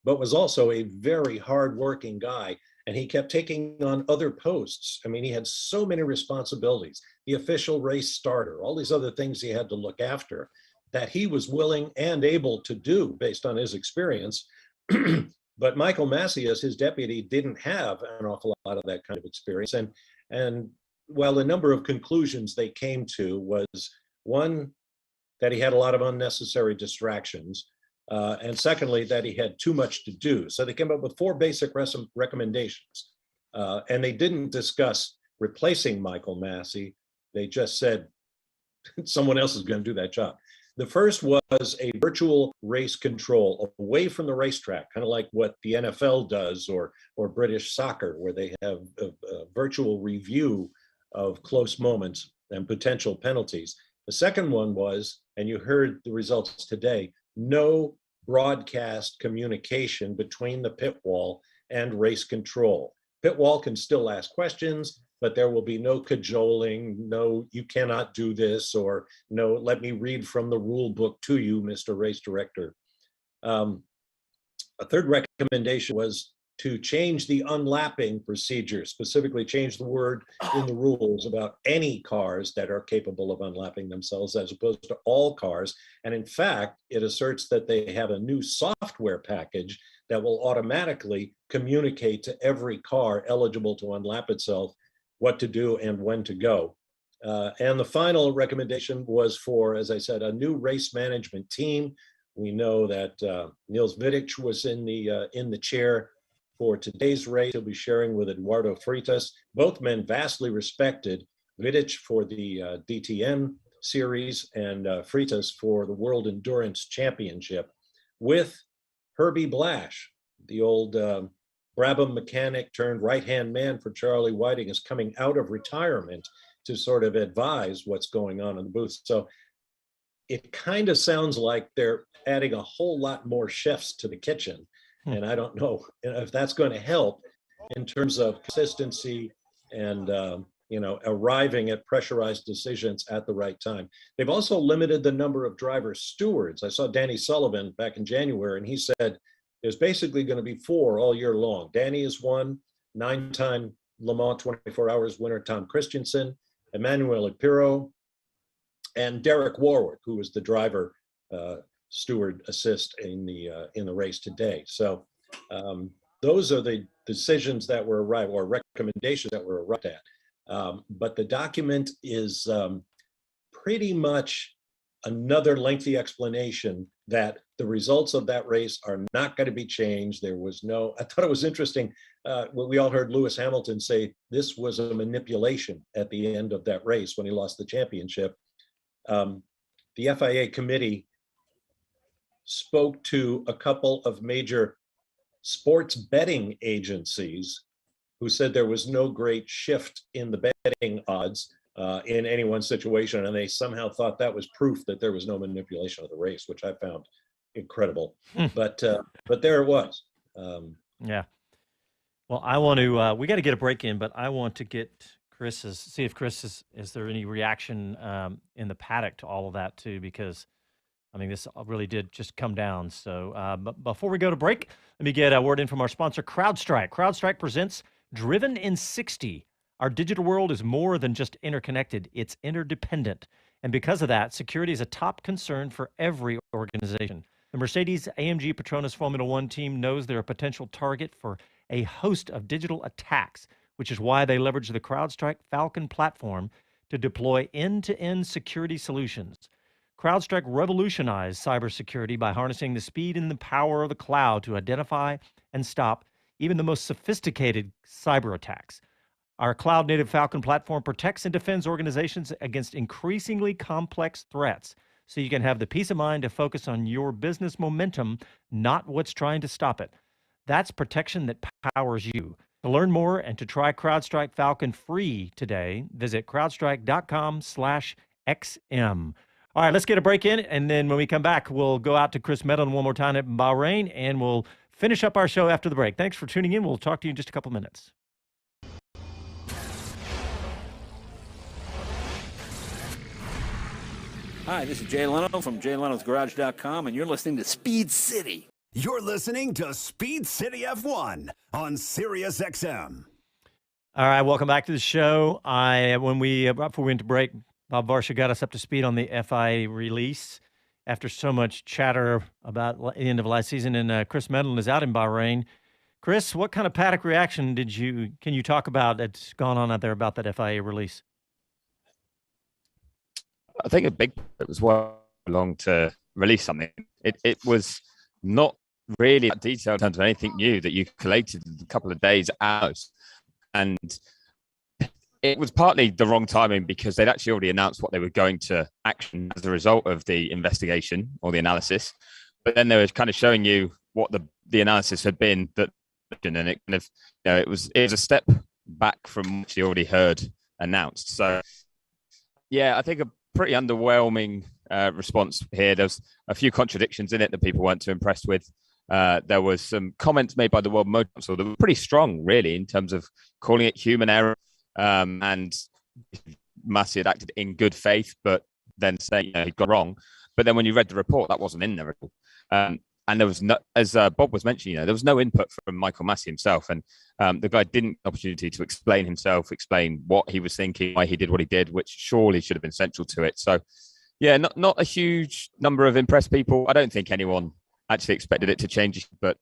but was also a very hardworking guy. And he kept taking on other posts. I mean, he had so many responsibilities, the official race starter, all these other things he had to look after, that he was willing and able to do based on his experience. But Michael Massey, as his deputy, didn't have an awful lot of that kind of experience. And while the number of conclusions they came to was, one, that he had a lot of unnecessary distractions, and secondly, that he had too much to do. So they came up with 4 basic recommendations, and they didn't discuss replacing Michael Massey. They just said someone else is going to do that job. The first was a virtual race control away from the racetrack, kind of like what the NFL does or British soccer, where they have a virtual review of close moments and potential penalties. The second one was, and you heard the results today, no broadcast communication between the pit wall and race control. Pit wall can still ask questions, but there will be no cajoling, no, you cannot do this, or no, let me read from the rule book to you, Mr. Race Director. A third recommendation was to change the unlapping procedure, specifically change the word in the rules about any cars that are capable of unlapping themselves as opposed to all cars. And in fact, it asserts that they have a new software package that will automatically communicate to every car eligible to unlap itself what to do and when to go. And the final recommendation was for, as I said, a new race management team. We know that Niels Vidic was in the chair for today's race. He'll be sharing with Eduardo Freitas, both men vastly respected. Vidic for the DTM series and Freitas for the World Endurance Championship, with Herbie Blash, the old Brabham mechanic turned right-hand man for Charlie Whiting, is coming out of retirement to sort of advise what's going on in the booth. So it kind of sounds like they're adding a whole lot more chefs to the kitchen. And I don't know if that's going to help in terms of consistency and arriving at pressurized decisions at the right time. They've also limited the number of driver stewards. I saw Danny Sullivan back in January, and he said there's basically going to be 4 all year long. Danny is one, 9-time Le Mans 24 Hours winner Tom Christensen, Emmanuel Epiro, and Derek Warwick, who was the driver steward assist in the race today. So those are the decisions that were arrived, or recommendations that were arrived at. But the document is pretty much another lengthy explanation that the results of that race are not going to be changed. I thought it was interesting when we all heard Lewis Hamilton say this was a manipulation at the end of that race when he lost the championship. The FIA committee spoke to a couple of major sports betting agencies who said there was no great shift in the betting odds in any one situation. And they somehow thought that was proof that there was no manipulation of the race, which I found incredible. But there it was. Yeah. Well, I want to, we got to get a break in, but I want to get see if Chris is there any reaction in the paddock to all of that too, because I mean, this really did just come down. So but before we go to break, let me get a word in from our sponsor, CrowdStrike. CrowdStrike presents Driven in 60. Our digital world is more than just interconnected, it's interdependent. And because of that, security is a top concern for every organization. The Mercedes-AMG Petronas Formula One team knows they're a potential target for a host of digital attacks, which is why they leverage the CrowdStrike Falcon platform to deploy end-to-end security solutions. CrowdStrike revolutionized cybersecurity by harnessing the speed and the power of the cloud to identify and stop even the most sophisticated cyber attacks. Our cloud-native Falcon platform protects and defends organizations against increasingly complex threats, so you can have the peace of mind to focus on your business momentum, not what's trying to stop it. That's protection that powers you. To learn more and to try CrowdStrike Falcon free today, visit crowdstrike.com/XM. All right, let's get a break in, and then when we come back, we'll go out to Chris Medland one more time at Bahrain, and we'll finish up our show after the break. Thanks for tuning in. We'll talk to you in just a couple minutes. Hi, this is Jay Leno from JayLenosGarage.com, and you're listening to Speed City. You're listening to Speed City F1 on SiriusXM. All right, welcome back to the show. Before we went to break, Bob Varsha got us up to speed on the FIA release after so much chatter about the end of last season, and Chris Medland is out in Bahrain. Chris, what kind of paddock reaction can you talk about that's gone on out there about that FIA release? I think it was well long to release something. It was not really that detailed in terms of anything new that you collated a couple of days out. And it was partly the wrong timing because they'd actually already announced what they were going to action as a result of the investigation or the analysis. But then they were kind of showing you what the analysis had been, and it kind of, it was a step back from what you already heard announced. So yeah, I think a pretty underwhelming response here. There's a few contradictions in it that people weren't too impressed with. There was some comments made by the World Motor Council that were pretty strong, really, in terms of calling it human error. And Massey had acted in good faith, but then saying he got wrong. But then when you read the report, that wasn't in there at all. And there was no, as Bob was mentioning, there was no input from Michael Massey himself. And the guy didn't get an opportunity to explain himself, explain what he was thinking, why he did what he did, which surely should have been central to it. So, yeah, not a huge number of impressed people. I don't think anyone actually expected it to change, but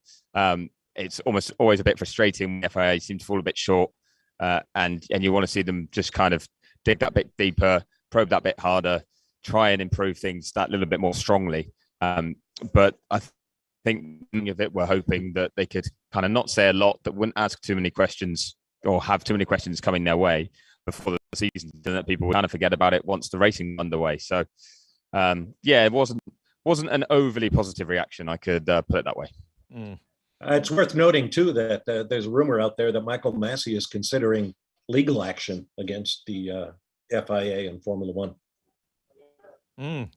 it's almost always a bit frustrating when the FIA seem to fall a bit short. And you want to see them just kind of dig that bit deeper, probe that bit harder, try and improve things that little bit more strongly. But I think many of it were hoping that they could kind of not say a lot, that wouldn't ask too many questions or have too many questions coming their way before the season, and that people would kind of forget about it once the racing underway. So yeah, it wasn't an overly positive reaction. I could put it that way. It's worth noting, too, that there's a rumor out there that Michael Massey is considering legal action against the FIA and Formula One.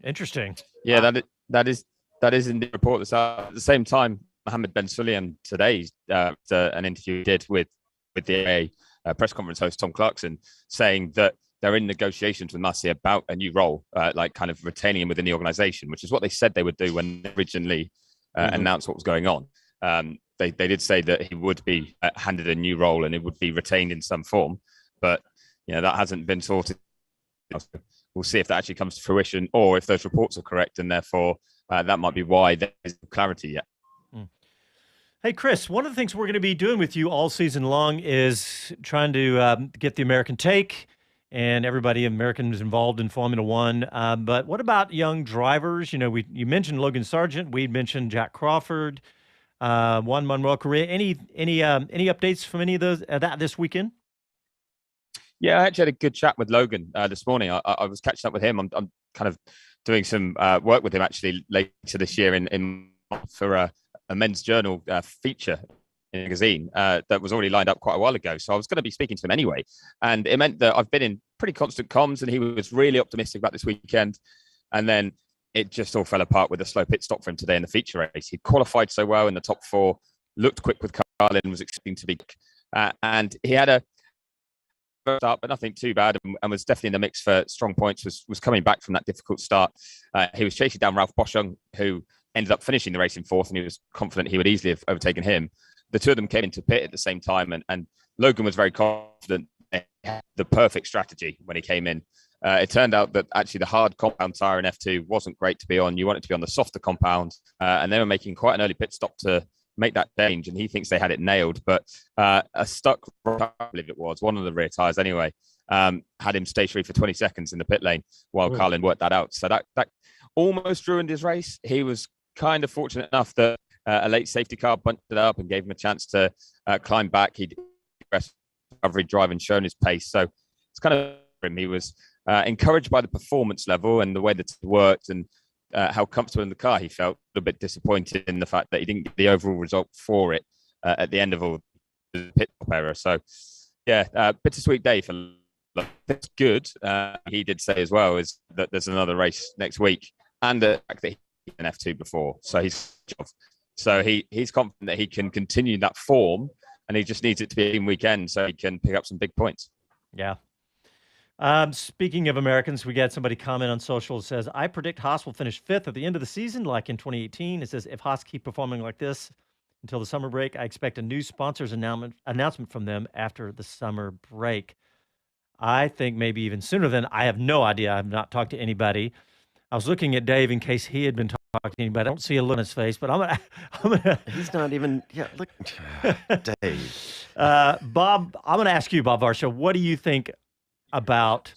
Interesting. Yeah, that is in the report that's out. At the same time, Mohammed Ben Sulayem today, an interview he did with with the press conference host Tom Clarkson saying that they're in negotiations with Massey about a new role, like kind of retaining him within the organisation, which is what they said they would do when they originally announced what was going on. They did say that he would be handed a new role and it would be retained in some form, but that hasn't been sorted. We'll see if that actually comes to fruition, or if those reports are correct, and therefore that might be why there isn't clarity yet. Hey, Chris, one of the things we're going to be doing with you all season long is trying to get the American take, and everybody Americans involved in Formula One. But what about young drivers? You mentioned Logan Sargent. We mentioned Jack Crawford, Juan Manuel Correa. Any updates from any of those that this weekend? Yeah, I actually had a good chat with Logan this morning. I was catching up with him. I'm kind of doing some work with him actually later this year for a men's journal feature in a magazine that was already lined up quite a while ago. So I was going to be speaking to him anyway. And it meant that I've been in pretty constant comms, and he was really optimistic about this weekend. And then it just all fell apart with a slow pit stop for him today in the feature race. He qualified so well in the top 4, looked quick with Carlin, was expecting to be and he had a start, but nothing too bad, and was definitely in the mix for strong points, was coming back from that difficult start. He was chasing down Ralph Boschung, who ended up finishing the race in 4th, and he was confident he would easily have overtaken him. The two of them came into pit at the same time, and Logan was very confident they had the perfect strategy when he came in. It turned out that actually the hard compound tyre in F2 wasn't great to be on. You want it to be on the softer compound, and they were making quite an early pit stop to make that change, and he thinks they had it nailed. But a stuck, I believe it was, one of the rear tyres anyway, had him stationary for 20 seconds in the pit lane while Carlin worked that out. So that almost ruined his race. He was kind of fortunate enough that a late safety car bumped it up and gave him a chance to climb back. He'd recovery drive and shown his pace. So it's kind of him. He was encouraged by the performance level and the way that it worked, and how comfortable in the car he felt. A little bit disappointed in the fact that he didn't get the overall result for it at the end of all the pit stop error. So yeah, bittersweet day for. That's good. He did say as well is that there's another race next week, and the fact that he's in F2 before, so he's confident that he can continue that form, and he just needs it to be a weekend so he can pick up some big points. Yeah. Speaking of Americans, we got somebody comment on social that says, I predict Haas will finish 5th at the end of the season, like in 2018. It says, if Haas keep performing like this until the summer break, I expect a new sponsors announcement from them after the summer break. I think maybe even sooner than, I have no idea. I have not talked to anybody. I was looking at Dave in case he had been talking to anybody. I don't see a look on his face, but I'm gonna He's not even, look, Dave. Bob, I'm going to ask you, Bob Varsha, what do you think about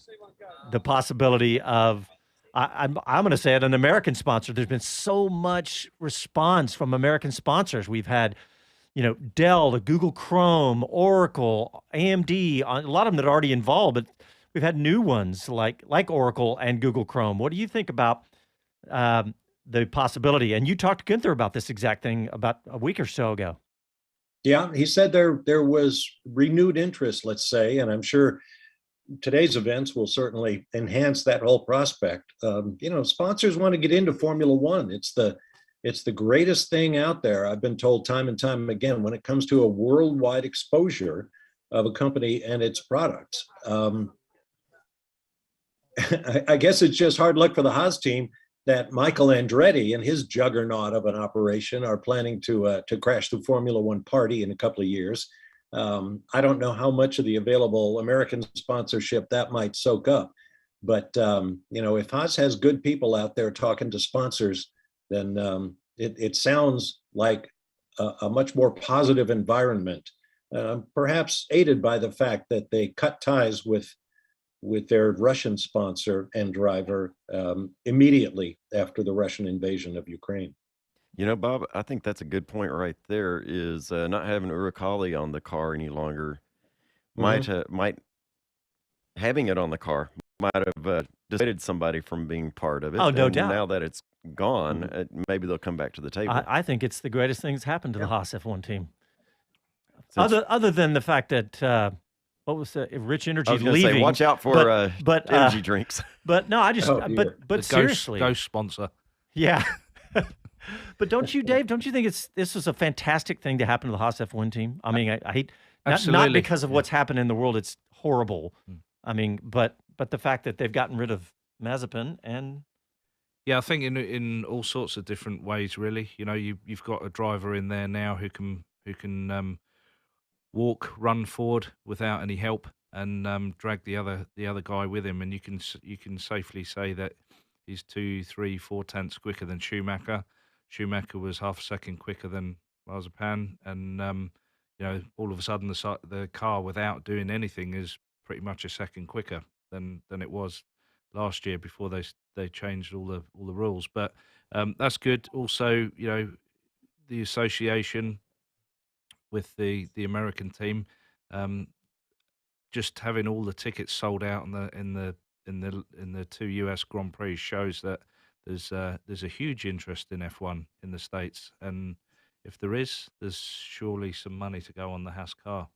the possibility of, I'm going to say it, an American sponsor? There's been so much response from American sponsors. We've had, Dell, the Google Chrome, Oracle, AMD, a lot of them that are already involved, but we've had new ones like Oracle and Google Chrome. What do you think about the possibility? And you talked to Gunther about this exact thing about a week or so ago. Yeah, he said there was renewed interest, let's say, and I'm sure today's events will certainly enhance that whole prospect. Sponsors want to get into Formula One. It's the greatest thing out there. I've been told time and time again, when it comes to a worldwide exposure of a company and its products. I guess it's just hard luck for the Haas team that Michael Andretti and his juggernaut of an operation are planning to crash the Formula One party in a couple of years. I don't know how much of the available American sponsorship that might soak up, but if Haas has good people out there talking to sponsors, then it sounds like a much more positive environment, perhaps aided by the fact that they cut ties with their Russian sponsor and driver immediately after the Russian invasion of Ukraine. Bob, I think that's a good point right there, is not having Uralkali on the car any longer might having it on the car might have dissuaded somebody from being part of it. Oh, no doubt. Now that it's gone, maybe they'll come back to the table. I think it's the greatest thing that's happened to the Haas F1 team. Other than the fact that what was Rich Energy leaving? Say, watch out for energy drinks. But no, I just but seriously, ghost sponsor. Yeah. But don't you, Dave? Don't you think this was a fantastic thing to happen to the Haas F1 team? I mean, I hate Not because of what's happened in the world. It's horrible. I mean, but the fact that they've gotten rid of Mazepin and I think in all sorts of different ways, really. You know, you've got a driver in there now who can walk, run forward without any help, and drag the other guy with him, and you can safely say that he's 2, 3, 4 tenths quicker than Schumacher. Schumacher was half a second quicker than Mazepin, and all of a sudden the car without doing anything is pretty much a second quicker than it was last year before they changed all the rules. But that's good. Also, the association with the American team, just having all the tickets sold out in the 2 US Grand Prix shows that there's a huge interest in F1 in the States, and if there's surely some money to go on the Haas car.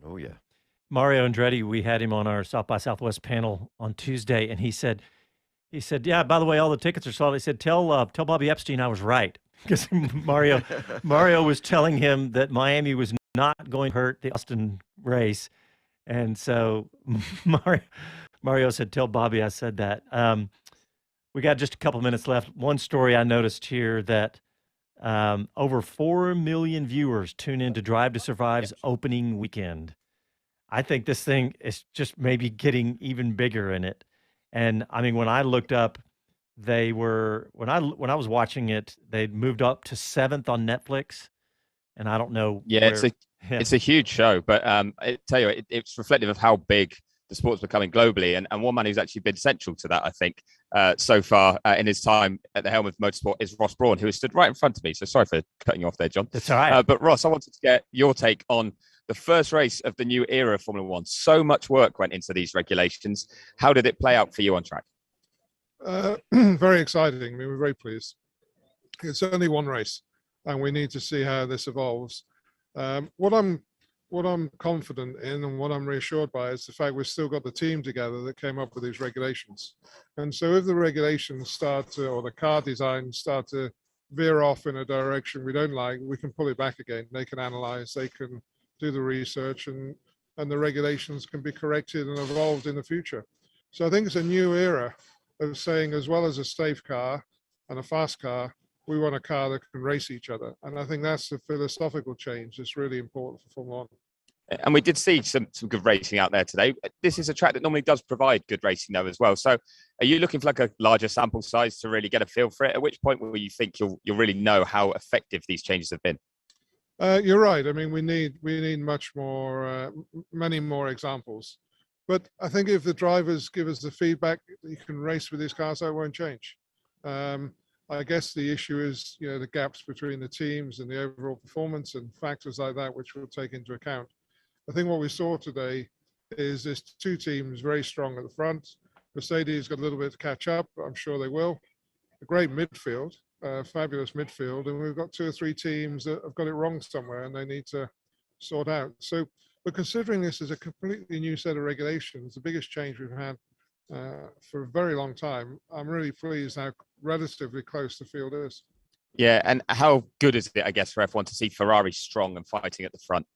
Oh yeah. Mario Andretti, we had him on our South by Southwest panel on Tuesday, and he said, yeah, by the way, all the tickets are sold. He said, tell Bobby Epstein I was right, because Mario was telling him that Miami was not going to hurt the Austin race, and so Mario said, tell Bobby I said that. We got just a couple minutes left. One story I noticed here that over 4 million viewers tune in to Drive to Survive's opening weekend. I think this thing is just maybe getting even bigger in it. And I mean, when I looked up, they were when I was watching it, they'd moved up to 7th on Netflix, and I don't know. Yeah, it's a huge show, but I tell you, it's reflective of how big the sport's becoming globally, and one man who's actually been central to that, I think, so far in his time at the helm of motorsport is Ross Brawn, who has stood right in front of me. So sorry for cutting you off there, John. That's all right. But Ross, I wanted to get your take on the first race of the new era of Formula One. So much work went into these regulations. How did it play out for you on track? Very exciting. I mean, we're very pleased. It's only one race, and we need to see how this evolves. What I'm confident in and what I'm reassured by is the fact we've still got the team together that came up with these regulations. And so if the regulations or the car designs start to veer off in a direction we don't like, we can pull it back again. They can analyze, they can do the research, and the regulations can be corrected and evolved in the future. So I think it's a new era of saying, as well as a safe car and a fast car, we want a car that can race each other. And I think that's the philosophical change that's really important for Formula One. And we did see some good racing out there today. This is a track that normally does provide good racing though as well. So are you looking for like a larger sample size to really get a feel for it? At which point will you think you'll really know how effective these changes have been? You're right. I mean, we need much more, many more examples. But I think if the drivers give us the feedback that you can race with these cars, that won't change. I guess the issue is, the gaps between the teams and the overall performance and factors like that, which we'll take into account. I think what we saw today is there's 2 teams very strong at the front. Mercedes got a little bit to catch up, but I'm sure they will. A great midfield, fabulous midfield, and we've got 2 or 3 teams that have got it wrong somewhere and they need to sort out. So we're considering this as a completely new set of regulations, the biggest change we've had for a very long time. I'm really pleased how relatively close the field is. Yeah, and how good is it, I guess, for F1 to see Ferrari strong and fighting at the front?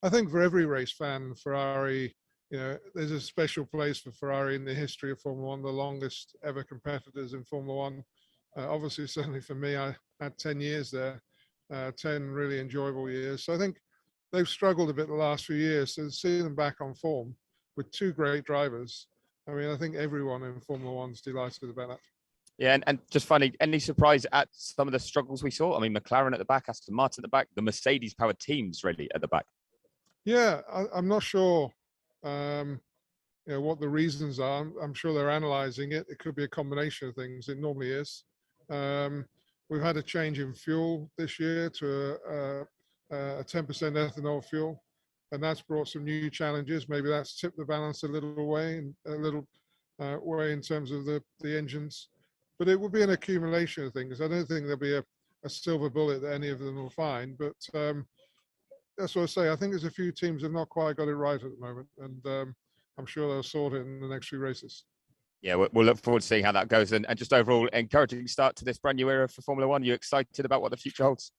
I think for every race fan, Ferrari, there's a special place for Ferrari in the history of Formula One, the longest ever competitors in Formula One. Obviously, certainly for me, I had 10 years there, 10 really enjoyable years. So I think they've struggled a bit the last few years. So to see them back on form with 2 great drivers, I mean, I think everyone in Formula One's delighted about that. Yeah, and just finally, any surprise at some of the struggles we saw? I mean, McLaren at the back, Aston Martin at the back, the Mercedes-powered teams really at the back. Yeah, I'm not sure what the reasons are. I'm sure they're analyzing it. It could be a combination of things. It normally is. We've had a change in fuel this year to a 10% ethanol fuel, and that's brought some new challenges. Maybe that's tipped the balance a little way in terms of the engines. But it will be an accumulation of things. I don't think there'll be a silver bullet that any of them will find, but that's what I say. I think there's a few teams that have not quite got it right at the moment, and I'm sure they'll sort it in the next few races. Yeah, we'll look forward to seeing how that goes. And just overall, encouraging start to this brand new era for Formula One. You excited about what the future holds?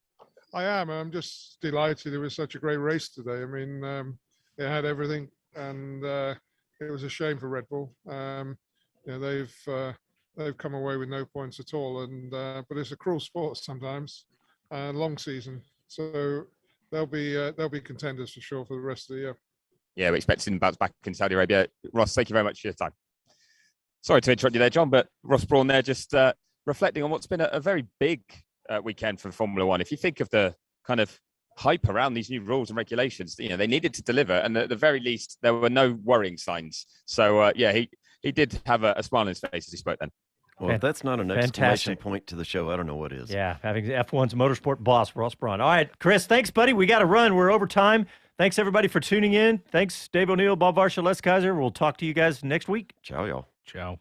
I am. I'm just delighted. It was such a great race today. I mean, it had everything, and it was a shame for Red Bull. They've come away with no points at all, and but it's a cruel sport sometimes, long season. So they'll be contenders for sure for the rest of the year. Yeah, we're expecting bounce back in Saudi Arabia. Ross, thank you very much for your time. Sorry to interrupt you there, John, but Ross Brawn there just reflecting on what's been a very big weekend for Formula One. If you think of the kind of hype around these new rules and regulations, they needed to deliver, and at the very least, there were no worrying signs. So, he did have a smile on his face as he spoke then. Well, if that's not an exclamation point to the show, I don't know what is. Yeah, having F1's motorsport boss, Ross Brawn. All right, Chris, thanks, buddy. We got to run. We're over time. Thanks, everybody, for tuning in. Thanks, Dave O'Neill, Bob Varsha, Les Kaiser. We'll talk to you guys next week. Ciao, y'all. Ciao.